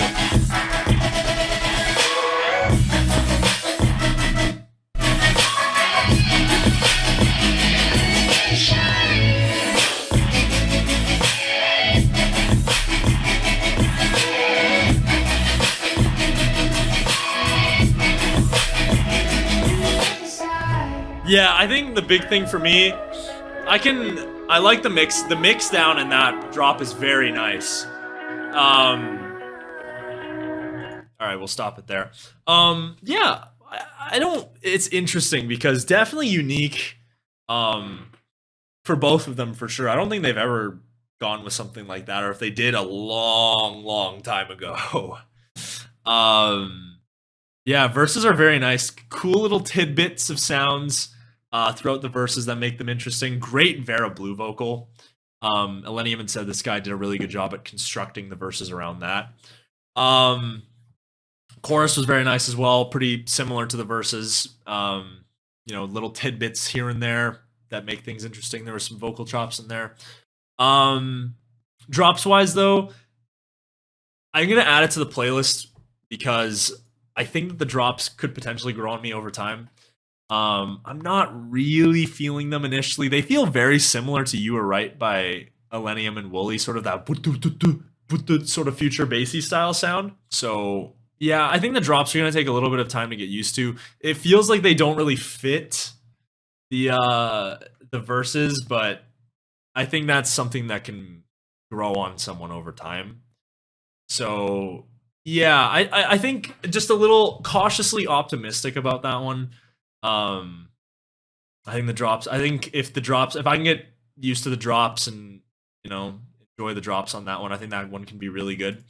Yeah, I think the big thing for me, I like the mix. The mix down in that drop is very nice. All right, we'll stop it there. Yeah, I don't. It's interesting because definitely unique. For both of them, for sure. I don't think they've ever gone with something like that, or if they did, a long, long time ago. Yeah, verses are very nice. Cool little tidbits of sounds throughout the verses that make them interesting. Great Vera Blue vocal. Illenium and Said this guy did a really good job at constructing the verses around that. Chorus was very nice as well. Pretty similar to the verses. You know, little tidbits here and there that make things interesting. There were some vocal chops in there. Drops wise, though, I'm gonna add it to the playlist because I think that the drops could potentially grow on me over time. I'm not really feeling them initially. They feel very similar to You Were Right by Illenium and Wooly, sort of that sort of future bassy style sound. So yeah, I think the drops are gonna take a little bit of time to get used to. It feels like they don't really fit the verses, but I think that's something that can grow on someone over time. So yeah, I think just a little cautiously optimistic about that one. I think the drops. I think if I can get used to the drops and enjoy the drops on that one, I think that one can be really good.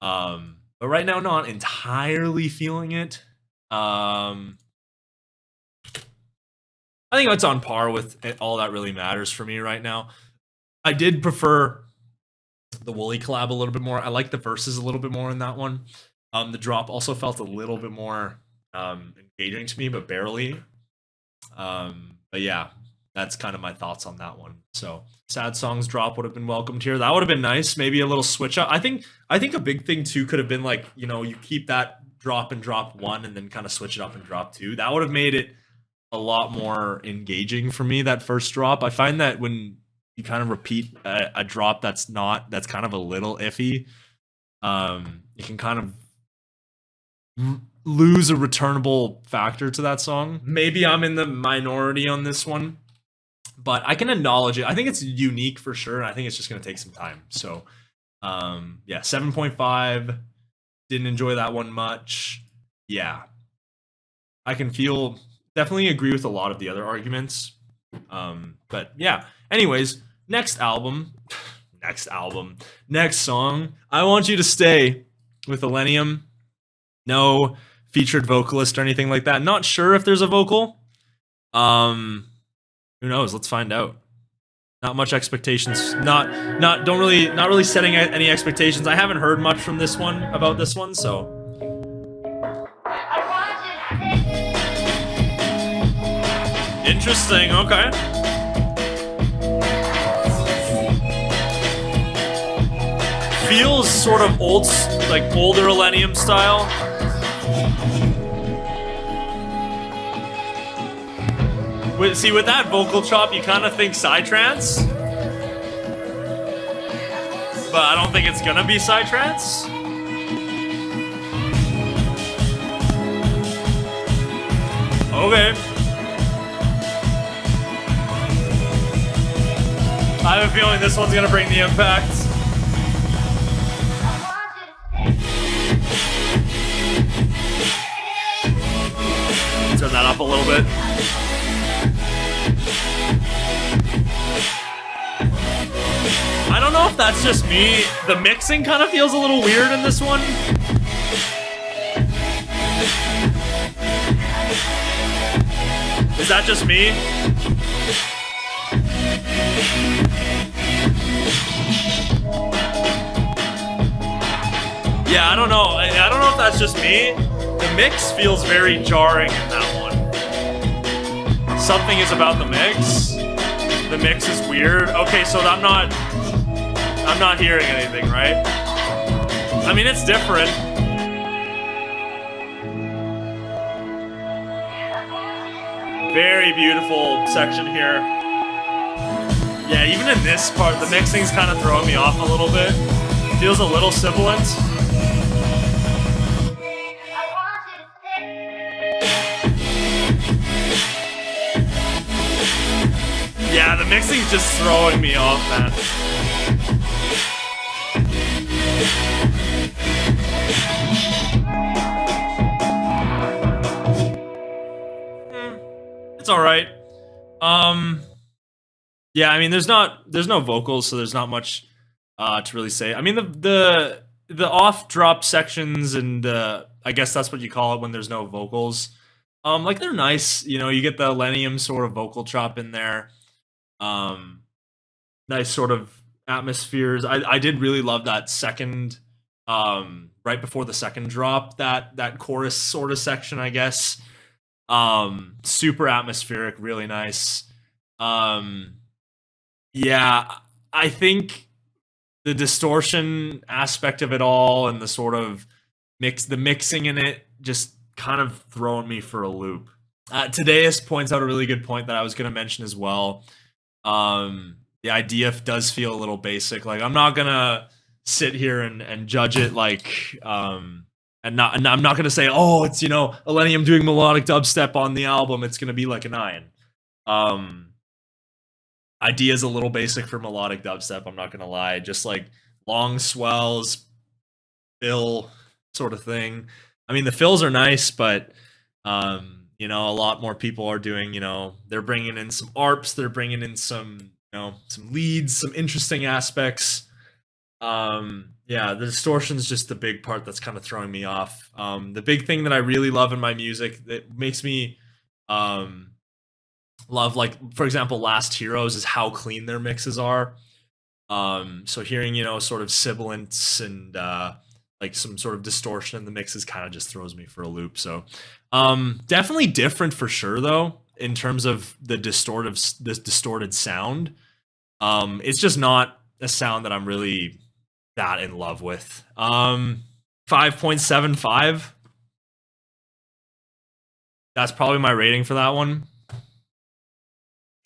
But right now, not entirely feeling it. I think that's on par with it, all that really matters for me right now. I did prefer the Wooly collab a little bit more. I like the verses a little bit more in that one. The drop also felt a little bit more engaging to me, but barely. But yeah, that's kind of my thoughts on that one. So Sad Songs drop would have been welcomed here. That would have been nice. Maybe a little switch up. I think a big thing too could have been like, you keep that drop and drop one and then kind of switch it up and drop two. That would have made it a lot more engaging for me, that first drop. I find that when you kind of repeat a drop that's kind of a little iffy, you can kind of lose a returnable factor to that song. Maybe I'm in the minority on this one, but I can acknowledge it. I think it's unique for sure, and I think it's just going to take some time. So, yeah, 7.5. Didn't enjoy that one much. Yeah, I can definitely agree with a lot of the other arguments. But yeah, anyways, next song. I Want You to Stay with Illenium. No featured vocalist or anything like that. Not sure if there's a vocal. Who knows? Let's find out. Not much expectations. Not really setting any expectations. I haven't heard much from about this one, so. Interesting, okay. Feels sort of older Illenium style. See, with that vocal chop, you kind of think psytrance, but I don't think it's gonna be psytrance. Okay. I have a feeling this one's gonna bring the impact. Turn that up a little bit. I don't know if that's just me. The mixing kind of feels a little weird in this one. Is that just me? Yeah, I don't know. I don't know if that's just me. The mix feels very jarring in that one. Something is about the mix. The mix is weird. Okay, so I'm not hearing anything, right? I mean, it's different. Very beautiful section here. Yeah, even in this part, the mixing's kind of throwing me off a little bit. Feels a little sibilant. Yeah, the mixing's just throwing me off, man. It's all right. Yeah, I mean, there's no vocals, so there's not much to really say. I mean, the off drop sections, and I guess that's what you call it when there's no vocals. Like, they're nice. You know, you get the Illenium sort of vocal chop in there. Nice sort of atmospheres. I did really love that second, right before the second drop, that chorus sort of section, I guess. Super atmospheric, really nice. Yeah, I think the distortion aspect of it all and the sort of mixing in it just kind of throwing me for a loop. Tadeus points out a really good point that I was going to mention as well. The idea does feel a little basic. Like, I'm not gonna sit here and judge it like, and I'm not gonna say, oh, it's, you know, Illenium doing melodic dubstep on the album, it's gonna be like a 9. Idea's a little basic for melodic dubstep, I'm not gonna lie. Just like long swells, fill sort of thing. I mean, the fills are nice, but you know, a lot more people are doing, you know, they're bringing in some ARPs, they're bringing in some, you know, some leads, some interesting aspects. Yeah, the distortion's just the big part that's kind of throwing me off. The big thing that I really love in my music that makes me love, like, for example, Last Heroes, is how clean their mixes are. So hearing, you know, sort of sibilance and like some sort of distortion in the mixes kind of just throws me for a loop. So definitely different for sure, though, in terms of the distorted sound. It's just not a sound that I'm really that in love with. 5.75. That's probably my rating for that one.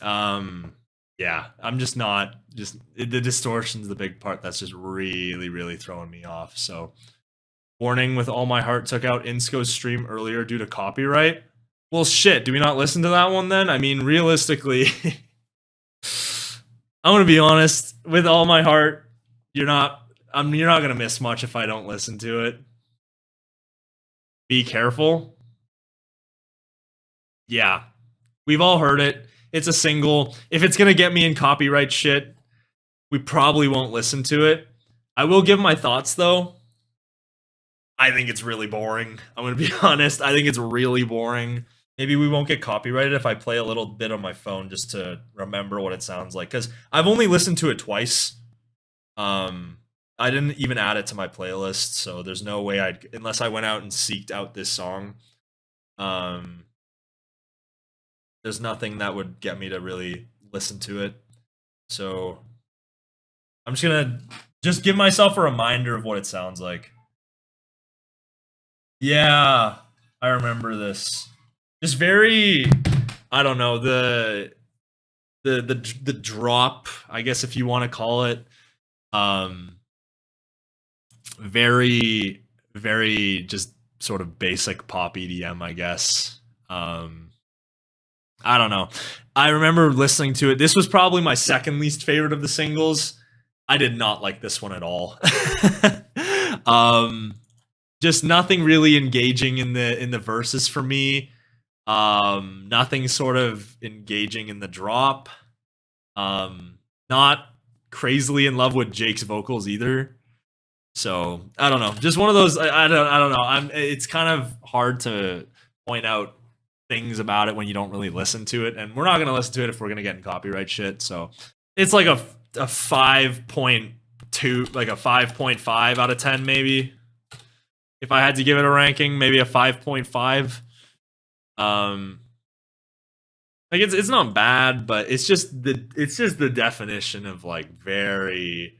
Yeah, I'm just not the distortion's the big part that's just really throwing me off. So warning, with all my heart took out Insco's stream earlier due to copyright. Well, shit, do we not listen to that one then? I mean, realistically, I'm gonna be honest, with all my heart, you're not gonna miss much if I don't listen to it. Be careful. Yeah, we've all heard it. It's a single. If it's gonna get me in copyright shit, we probably won't listen to it. I will give my thoughts though. I think it's really boring. I'm gonna be honest. I think it's really boring. Maybe we won't get copyrighted if I play a little bit on my phone just to remember what it sounds like. Because I've only listened to it twice. I didn't even add it to my playlist, so there's no way unless I went out and seeked out this song. There's nothing that would get me to really listen to it. So I'm just gonna give myself a reminder of what it sounds like. Yeah, I remember this. Just very, I don't know, the drop, I guess if you want to call it, very just sort of basic pop EDM, I guess. I don't know. I remember listening to it. This was probably my second least favorite of the singles. I did not like this one at all. Just nothing really engaging in the verses for me. Nothing sort of engaging in the drop. Not crazily in love with Jake's vocals either. So I don't know. Just one of those. I don't know. It's kind of hard to point out things about it when you don't really listen to it, and we're not gonna listen to it if we're gonna get in copyright shit. So it's like a 5.2, like a 5.5 out of 10 maybe. If I had to give it a ranking, maybe a 5.5. Like it's not bad, but it's just the definition of like very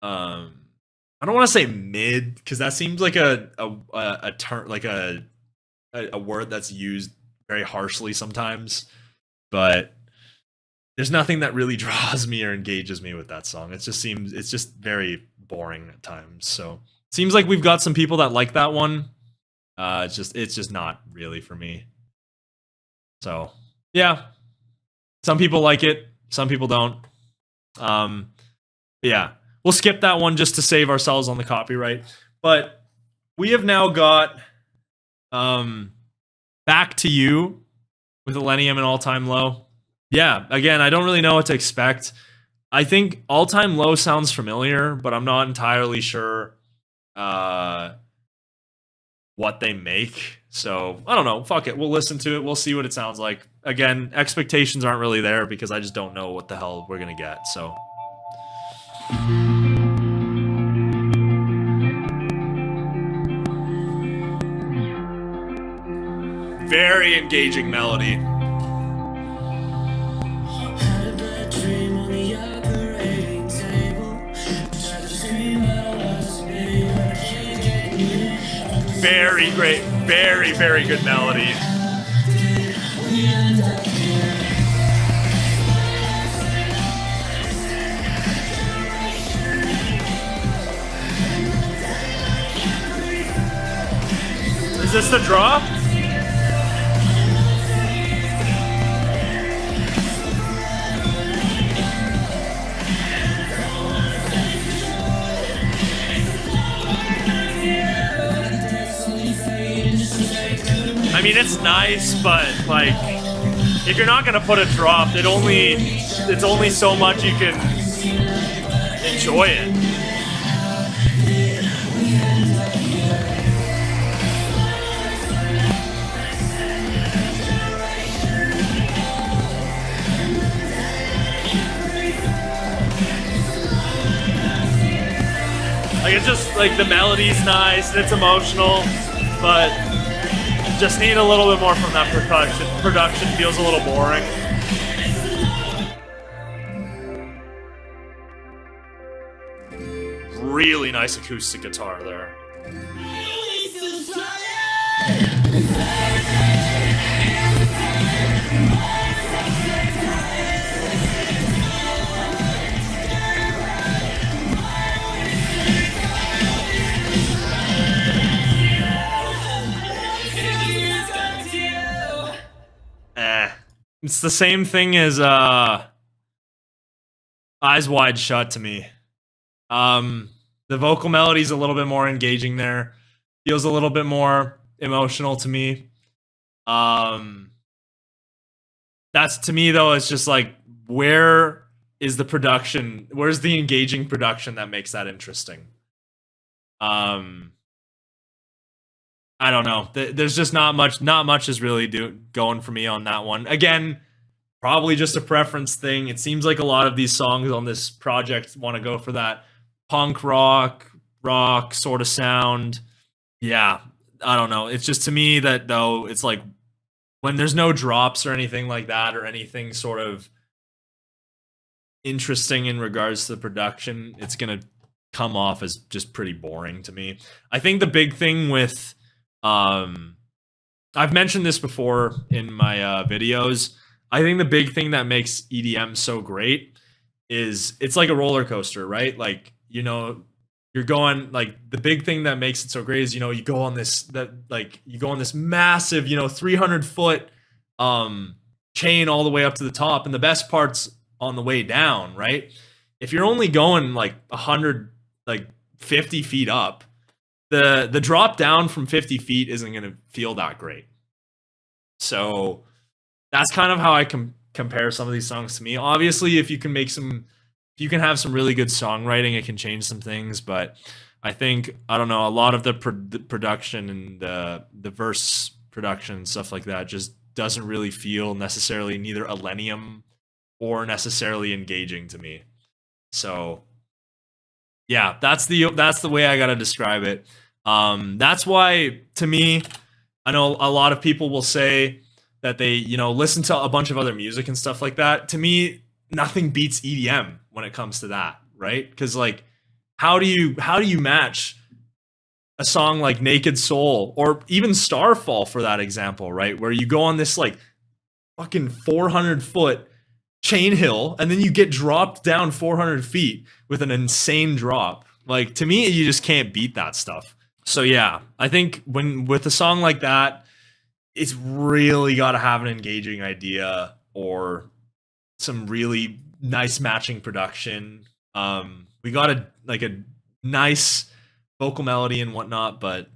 I don't want to say mid, because that seems like a term, like a word that's used very harshly sometimes, but there's nothing that really draws me or engages me with that song. It's just very boring at times. So seems like we've got some people that like that one. It's just not really for me. So yeah, some people like it, some people don't. Yeah, we'll skip that one just to save ourselves on the copyright. But we have now got Back to You with Illenium and All Time Low. Yeah, again, I don't really know what to expect. I think All Time Low sounds familiar, but I'm not entirely sure what they make. So I don't know. Fuck it. We'll listen to it. We'll see what it sounds like. Again, expectations aren't really there because I just don't know what the hell we're gonna get. So very engaging melody. Very great, very good melody. Is this the drop? I mean, it's nice, but like, if you're not gonna put a drop, it's only so much you can enjoy it. Like, it's just like the melody's nice and it's emotional, but just need a little bit more from that production. Production feels a little boring. Really nice acoustic guitar there. It's the same thing as Eyes Wide Shut to me. The vocal melody's a little bit more engaging there. Feels a little bit more emotional to me. That's to me though, it's just like, where is the production? Where's the engaging production that makes that interesting? I don't know. There's just not much is really going for me on that one. Again, probably just a preference thing. It seems like a lot of these songs on this project want to go for that punk rock sort of sound. Yeah, I don't know. It's just to me that though, it's like when there's no drops or anything like that or anything sort of interesting in regards to the production, it's going to come off as just pretty boring to me. I think the big thing with I've mentioned this before in my videos. I think the big thing that makes EDM so great is it's like a roller coaster, right? Like, you know, you're going, like, the big thing that makes it so great is, you know, you go on this massive, you know, 300-foot chain all the way up to the top, and the best part's on the way down, right? If you're only going like 50 feet up, the drop down from 50 feet isn't going to feel that great. So that's kind of how I compare some of these songs to me. Obviously, if you can have some really good songwriting, it can change some things. But I think, I don't know, a lot of the production and the verse production and stuff like that just doesn't really feel necessarily neither Illenium or necessarily engaging to me. So yeah, that's the way I gotta describe it. That's why, to me, I know a lot of people will say that they, you know, listen to a bunch of other music and stuff like that. To me, nothing beats EDM when it comes to that, right? Because like, how do you match a song like Naked Soul or even Starfall for that example, right? Where you go on this like fucking 400-foot chain hill and then you get dropped down 400 feet with an insane drop. Like, to me, you just can't beat that stuff. So yeah, I think with a song like that, it's really got to have an engaging idea or some really nice matching production. We got a nice vocal melody and whatnot, but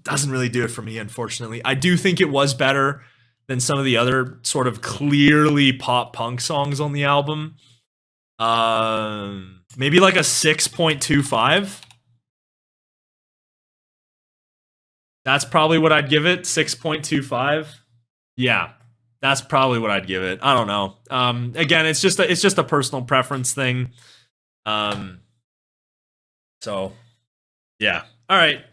doesn't really do it for me, unfortunately. I do think it was better than some of the other sort of clearly pop punk songs on the album. Maybe like a 6.25. That's probably what I'd give it. 6.25. Yeah, that's probably what I'd give it. I don't know. Again, it's just a personal preference thing. So yeah. All right.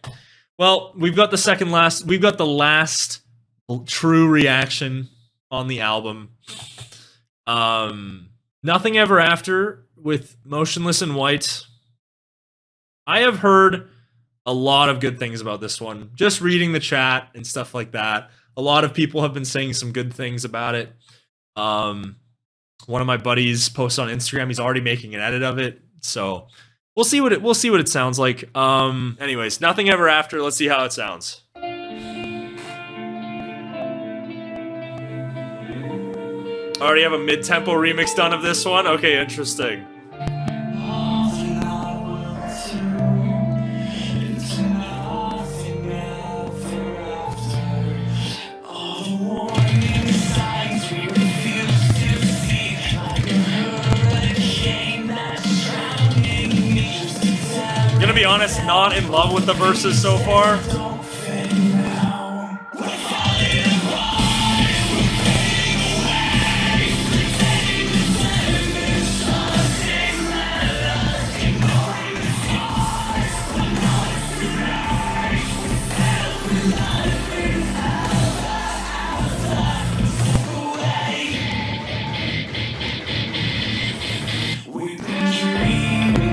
Well, we've got the last true reaction on the album. Nothing Ever After with Motionless in White. I have heard a lot of good things about this one. Just reading the chat and stuff like that. A lot of people have been saying some good things about it. One of my buddies posted on Instagram. He's already making an edit of it. So we'll see what it sounds like. Anyways, Nothing Ever After. Let's see how it sounds. Already have a mid-tempo remix done of this one? Okay, interesting. Gonna be honest, not in love with the verses so far.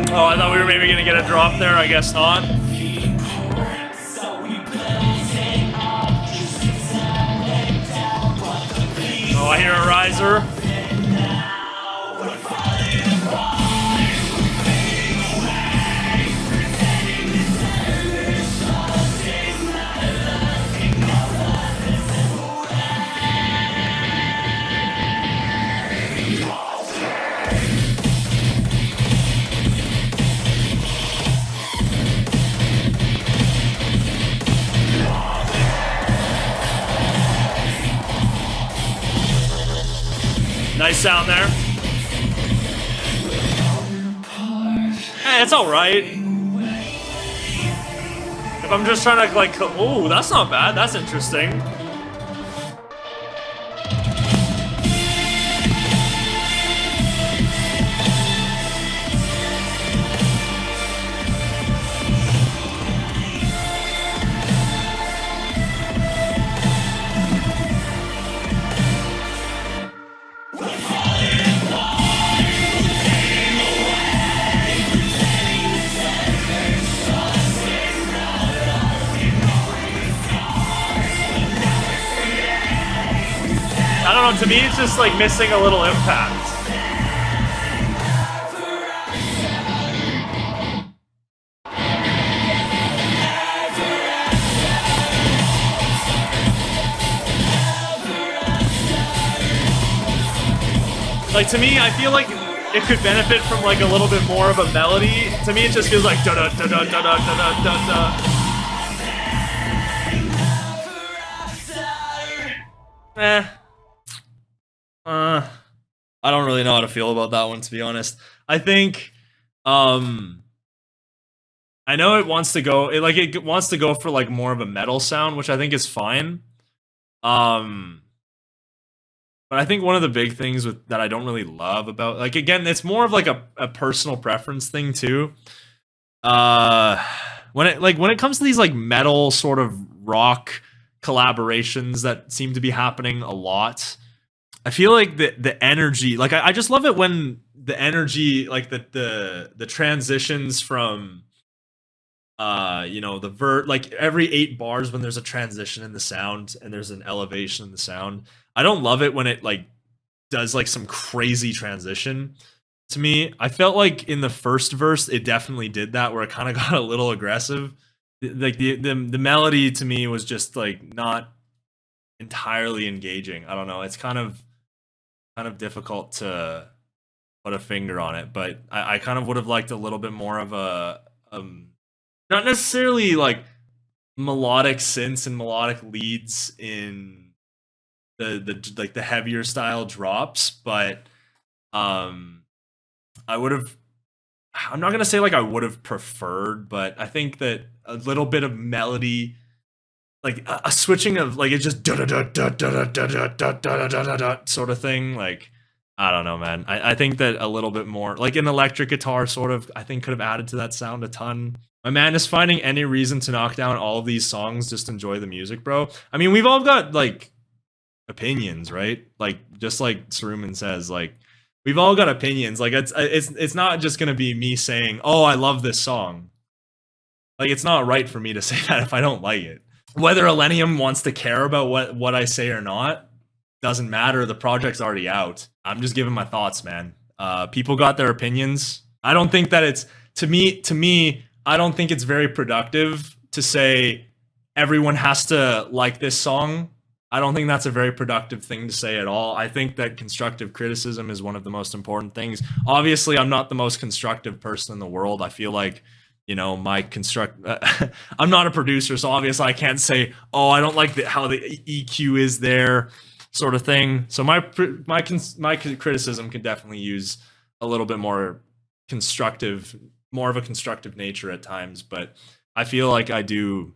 Oh, I thought we were maybe gonna get a drop there. I guess not. Oh, I hear a riser. sound there. Hey, it's alright. If I'm just trying to like, oh, that's not bad. That's interesting. I don't know, to me it's just like missing a little impact. Like, to me, I feel like it could benefit from like a little bit more of a melody. To me, it just feels like da da da da da da da da da. I don't really know how to feel about that one, to be honest. I think, I know it wants to go, it wants to go for like more of a metal sound, which I think is fine. But I think one of the big things that I don't really love about, like, again, it's more of like a personal preference thing too. When it comes to these like metal sort of rock collaborations that seem to be happening a lot, I feel like the energy, like I just love it when the energy, like the transitions from you know, like every 8 bars when there's a transition in the sound and there's an elevation in the sound. I don't love it when it like does like some crazy transition. To me, I felt like in the first verse it definitely did that, where it kind of got a little aggressive. Like the melody to me was just like not entirely engaging. I don't know. It's kind of difficult to put a finger on it, but I kind of would have liked a little bit more of a not necessarily like melodic synths and melodic leads in the heavier style drops, but I would have, I'm not gonna say like I would have preferred, but I think that a little bit of melody, like a switching of like, it's just da da da da da da da da da da da sort of thing. Like, I don't know, man. I think that a little bit more, like an electric guitar sort of, I think could have added to that sound a ton. My man is finding any reason to knock down all of these songs. Just enjoy the music, bro. I mean, we've all got like opinions, right? Like, just like Saruman says, like, we've all got opinions. Like, it's not just gonna be me saying, oh, I love this song. Like, it's not right for me to say that if I don't like it. Whether Illenium wants to care about what I say or not doesn't matter. The project's already out. I'm just giving my thoughts, man. People got their opinions. I don't think that it's, to me, I don't think it's very productive to say everyone has to like this song. I don't think that's a very productive thing to say at all. I think that constructive criticism is one of the most important things. Obviously, I'm not the most constructive person in the world. I feel like, you know, I'm not a producer, so obviously I can't say, oh, I don't like how the EQ is there, sort of thing. So my criticism could definitely use a little bit more of a constructive nature at times, but I feel like I do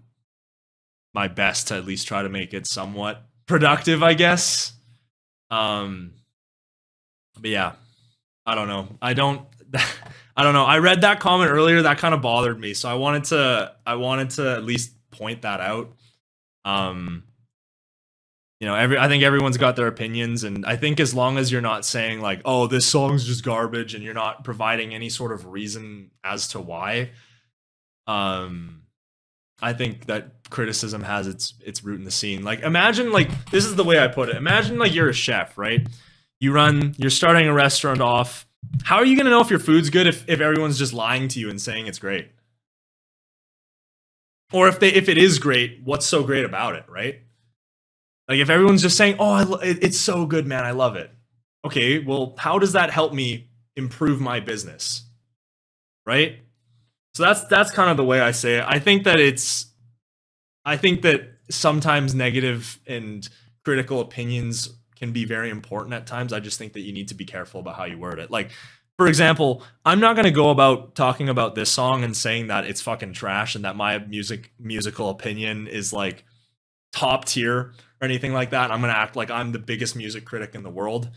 my best to at least try to make it somewhat productive, I guess. But yeah, I don't know. I don't know. I read that comment earlier. That kind of bothered me. So I wanted to at least point that out. You know, I think everyone's got their opinions, and I think as long as you're not saying like, oh, this song's just garbage, and you're not providing any sort of reason as to why, I think that criticism has its root in the scene. Like, imagine, like, this is the way I put it. Imagine like you're a chef, right? You're starting a restaurant off. How are you gonna know if your food's good if everyone's just lying to you and saying it's great? Or if it is great, what's so great about it, right? Like, if everyone's just saying, oh, it's so good, man, I love it. Okay, well, how does that help me improve my business? Right? So that's kind of the way I say it. I think that sometimes negative and critical opinions can be very important at times. I just think that you need to be careful about how you word it. Like, for example, I'm not going to go about talking about this song and saying that it's fucking trash and that my musical opinion is like top tier or anything like that. I'm going to act like I'm the biggest music critic in the world.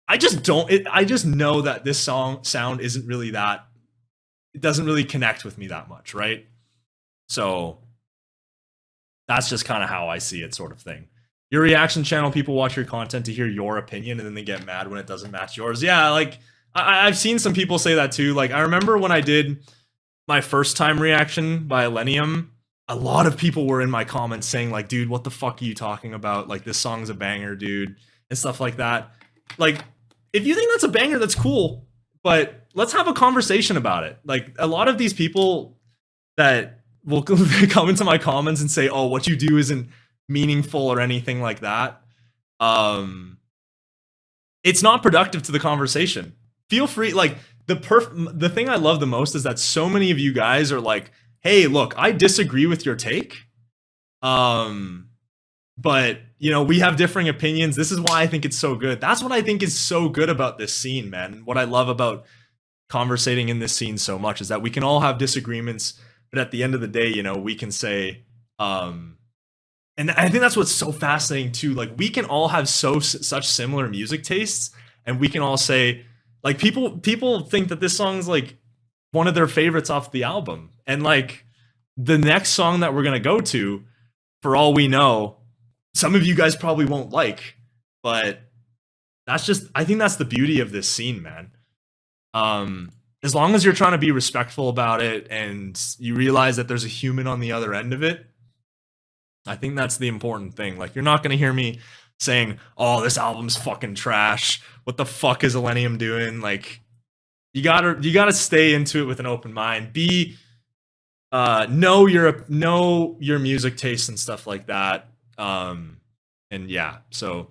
I just don't. I just know that this sound isn't really that. It doesn't really connect with me that much, right? So that's just kind of how I see it, sort of thing. Your reaction channel, people watch your content to hear your opinion and then they get mad when it doesn't match yours. Yeah, like I've seen some people say that too. Like I remember when I did my first time reaction by Illenium, a lot of people were in my comments saying like, dude, what the fuck are you talking about? Like this song's a banger, dude, and stuff like that. Like if you think that's a banger, that's cool, but let's have a conversation about it. Like a lot of these people that will come into my comments and say, oh, what you do isn't meaningful or anything like that. It's not productive to the conversation. Feel free. Like the thing I love the most is that so many of you guys are like, hey, look, I disagree with your take. But you know, we have differing opinions. This is why I think it's so good. That's what I think is so good about this scene, man. What I love about conversating in this scene so much is that we can all have disagreements, but at the end of the day, you know, we can say, and I think that's what's so fascinating too. Like we can all have such similar music tastes, and we can all say, like people think that this song's like one of their favorites off the album, and like the next song that we're gonna go to, for all we know, some of you guys probably won't like, but that's just, I think that's the beauty of this scene, man. As long as you're trying to be respectful about it and you realize that there's a human on the other end of it, I think that's the important thing. Like, you're not going to hear me saying, oh, this album's fucking trash. What the fuck is Illenium doing? Like, you gotta stay into it with an open mind. Know your music taste and stuff like that. And yeah, so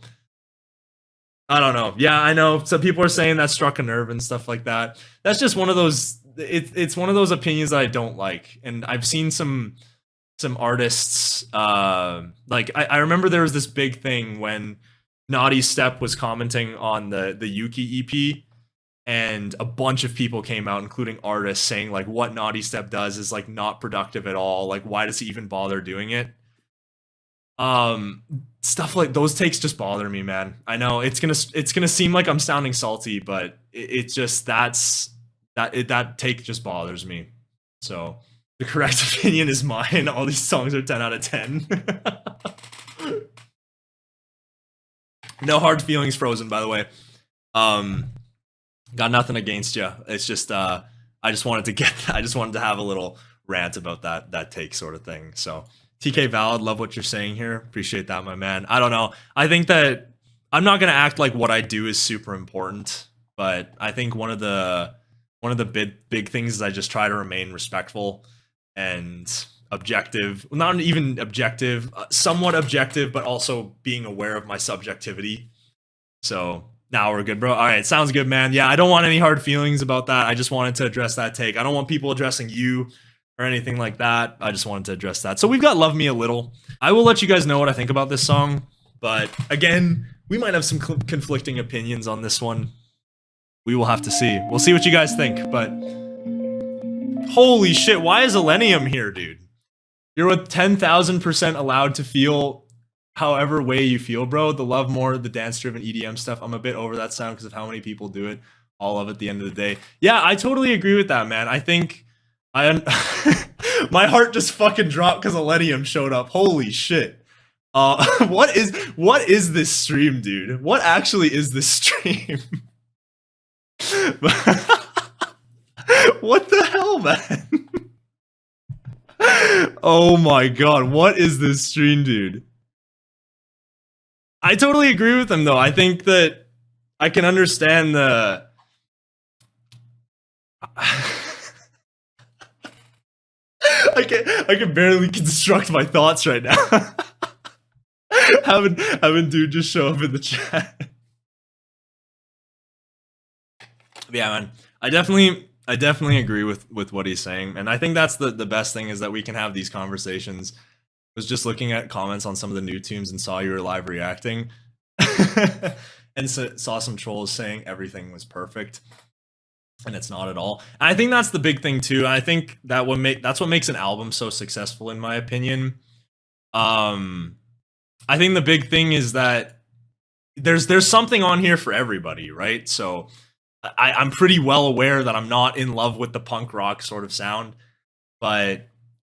I don't know. Yeah, I know some people are saying that struck a nerve and stuff like that. That's just one of those. It's one of those opinions that I don't like. And I've seen some artists. Like I remember there was this big thing when Naughty Step was commenting on the Yuki EP, and a bunch of people came out, including artists, saying like what Naughty Step does is like not productive at all. Like why does he even bother doing it? Stuff like those takes just bother me, man. I know it's gonna seem like I'm sounding salty, but it's just that take just bothers me. So the correct opinion is mine. All these songs are 10 out of 10. No hard feelings, Frozen, by the way. Got nothing against you. It's just I just wanted to have a little rant about that take sort of thing. So TK Valid, love what you're saying here. Appreciate that, my man. I don't know. I think that I'm not gonna act like what I do is super important, but I think one of the big things is I just try to remain respectful and objective. Not even objective, somewhat objective, but also being aware of my subjectivity. So now we're good, bro. All right, sounds good, man. Yeah, I don't want any hard feelings about that. I just wanted to address that take. I don't want people addressing you or anything like that. I just wanted to address that. So we've got Love Me A Little. I will let you guys know what I think about this song, but again, we might have some conflicting opinions on this one. We will have to see. We'll see what you guys think, but holy shit, why is Illenium here, dude? You're with 10,000% allowed to feel however way you feel, bro. The love more, the dance-driven EDM stuff. I'm a bit over that sound because of how many people do it. All of it at the end of the day. Yeah, I totally agree with that, man. I think my heart just fucking dropped because Illenium showed up. Holy shit. What is this stream, dude? What actually is this stream? What the hell, man? Oh my god, what is this stream, dude? I totally agree with him, though. I think that I can understand the... I can barely construct my thoughts right now. having dude just show up in the chat. Yeah, man. I definitely agree with what he's saying, and I think that's the best thing is that we can have these conversations. I was just looking at comments on some of the new tunes and saw you were live reacting. And saw some trolls saying everything was perfect, and it's not at all. And I think that's the big thing too. I think that's what makes an album so successful, in my opinion. I think the big thing is that there's something on here for everybody, right? So I'm pretty well aware that I'm not in love with the punk rock sort of sound, but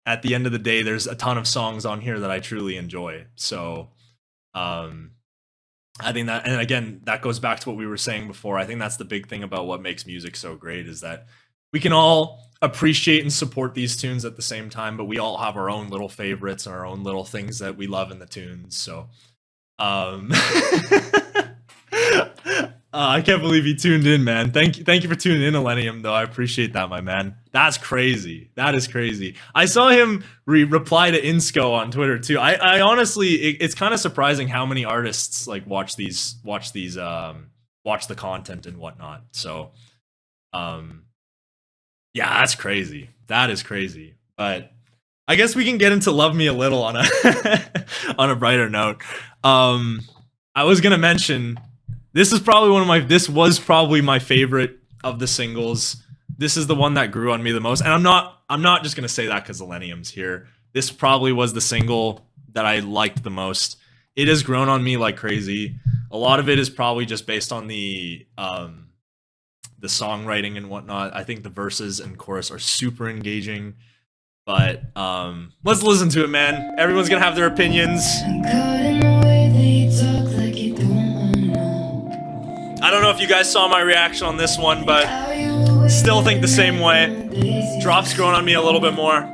at the end of the day, there's a ton of songs on here that I truly enjoy. So I think that, and again, that goes back to what we were saying before. I think that's the big thing about what makes music so great, is that we can all appreciate and support these tunes at the same time, but we all have our own little favorites and our own little things that we love in the tunes. So I can't believe you tuned in, man. Thank you for tuning in, Illenium, though. I appreciate that, my man. That's crazy. That is crazy. I saw him reply to Insco on Twitter too. I honestly, it's kind of surprising how many artists like watch the content and whatnot. So, yeah, that's crazy. That is crazy. But I guess we can get into "Love Me a Little" on a on a brighter note. I was gonna mention, this was probably my favorite of the singles. This is the one that grew on me the most, and I'm not just gonna say that because Illenium's here. This probably was the single that I liked the most. It has grown on me like crazy. A lot of it is probably just based on the songwriting and whatnot. I think the verses and chorus are super engaging. But let's listen to it, man. Everyone's gonna have their opinions. I don't know if you guys saw my reaction on this one, but still think the same way. Drop's growing on me a little bit more.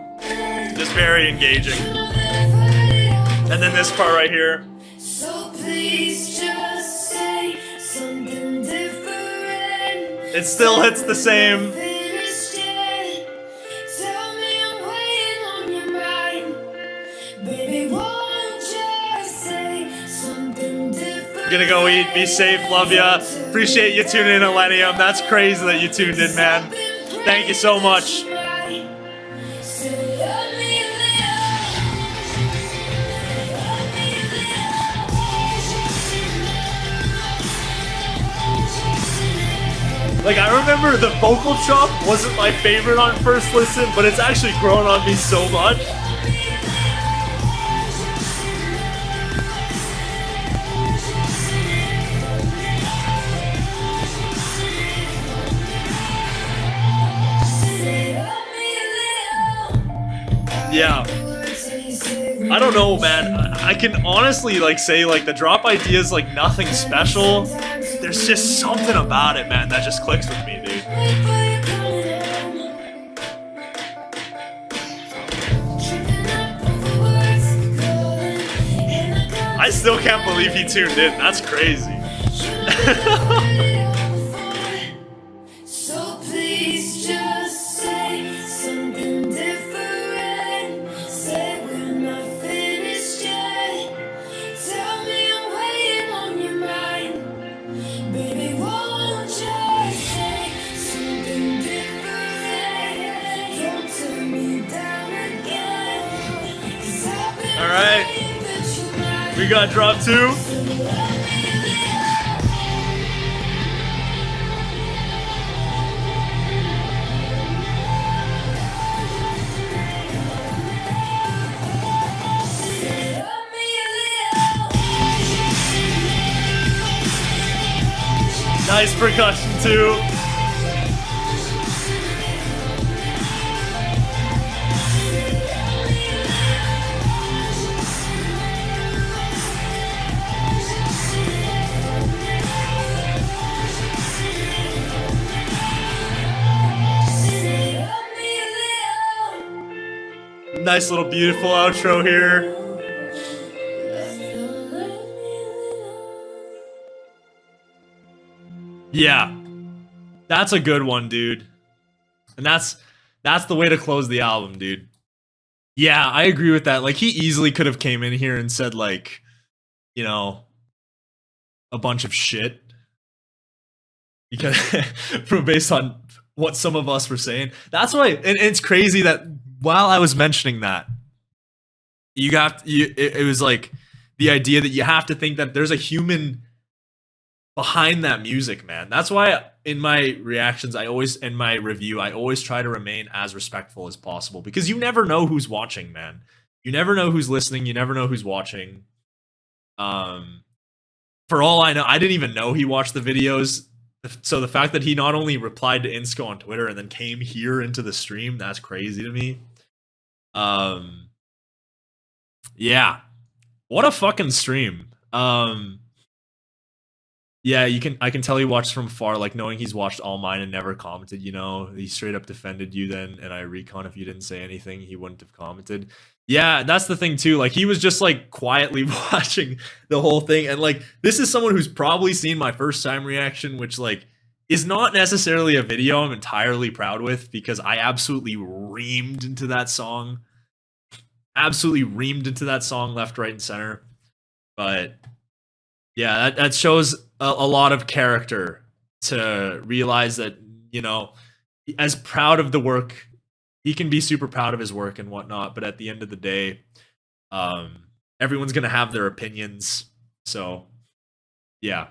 Just very engaging. And then this part right here. So please just say something different. It still hits the same. Finished yet. Tell me I'm waiting on your mind. Baby, won't you say something different? Gonna go eat. Be safe. Love ya. Appreciate you tuning in, Illenium. That's crazy that you tuned in, man. Thank you so much. Like, I remember the vocal chop wasn't my favorite on first listen, but it's actually grown on me so much. Yeah. I don't know, man. I can honestly like say like the drop idea is like nothing special. There's just something about it, man, that just clicks with me, dude. I still can't believe he tuned in. That's crazy. So please just say something different. Say we're not finished yet. Tell me I'm waiting on your mind. Baby, won't you say something different? Don't turn me down again. 'Cause I've been All right. waiting that you might. We got drop 2. Nice percussion too. Nice little beautiful outro here. Yeah. That's a good one, dude. And that's the way to close the album, dude. Yeah, I agree with that. Like, he easily could have came in here and said, like, you know, a bunch of shit. Because based on what some of us were saying. That's why, and it's crazy that while I was mentioning that, it was like, the idea that you have to think that there's a human behind that music, man. That's why in my reactions, in my review, I always try to remain as respectful as possible, because you never know who's watching, man. You never know who's listening. You never know who's watching. For all I know, I didn't even know he watched the videos. So the fact that he not only replied to Insco on Twitter and then came here into the stream, that's crazy to me. Yeah. What a fucking stream. Yeah, I can tell he watched from far, like knowing he's watched all mine and never commented, you know. He straight up defended you then, and I recon if you didn't say anything, he wouldn't have commented. Yeah, that's the thing too. Like, he was just like quietly watching the whole thing, and like, this is someone who's probably seen my first time reaction, which like is not necessarily a video I'm entirely proud with, because I absolutely reamed into that song. Absolutely reamed into that song left, right, and center. But yeah, that shows a lot of character to realize that, you know, as proud of the work, he can be super proud of his work and whatnot, but at the end of the day, everyone's gonna have their opinions. So yeah,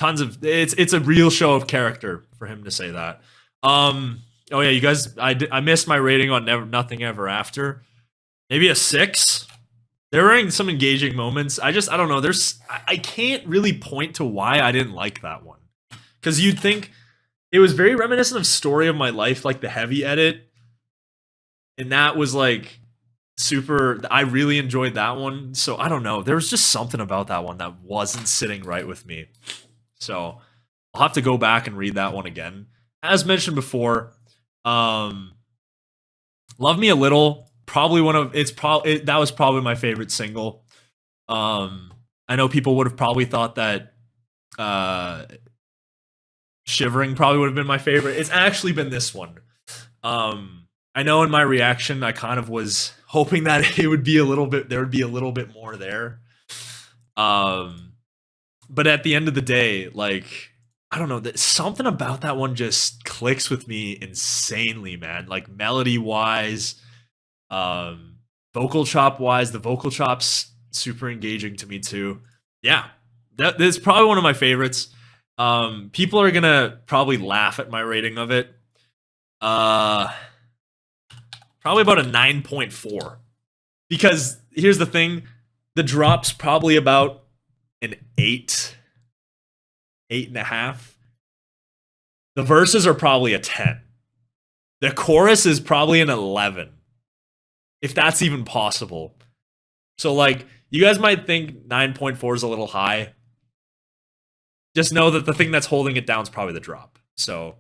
it's a real show of character for him to say that. Oh yeah, you guys, I missed my rating on Nothing Ever After. Maybe a 6. There were some engaging moments. I don't know. I can't really point to why I didn't like that one. Because you'd think it was very reminiscent of Story of My Life, like the heavy edit. And that was like super, I really enjoyed that one. So I don't know. There was just something about that one that wasn't sitting right with me. So I'll have to go back and read that one again. As mentioned before, Love Me A Little, probably that was probably my favorite single. I know people would have probably thought that Shivering probably would have been my favorite. It's actually been this one. I know in my reaction I kind of was hoping that there would be a little bit more there. But at the end of the day, like, I don't know, something about that one just clicks with me insanely, man. Like, melody wise, vocal chop wise, the vocal chops super engaging to me too. Yeah, that's probably one of my favorites. People are gonna probably laugh at my rating of it. Probably about a 9.4, because here's the thing, the drop's probably about an 8.5. The verses are probably a 10. The chorus is probably an 11. If that's even possible. So, like, you guys might think 9.4 is a little high. Just know that the thing that's holding it down is probably the drop. So,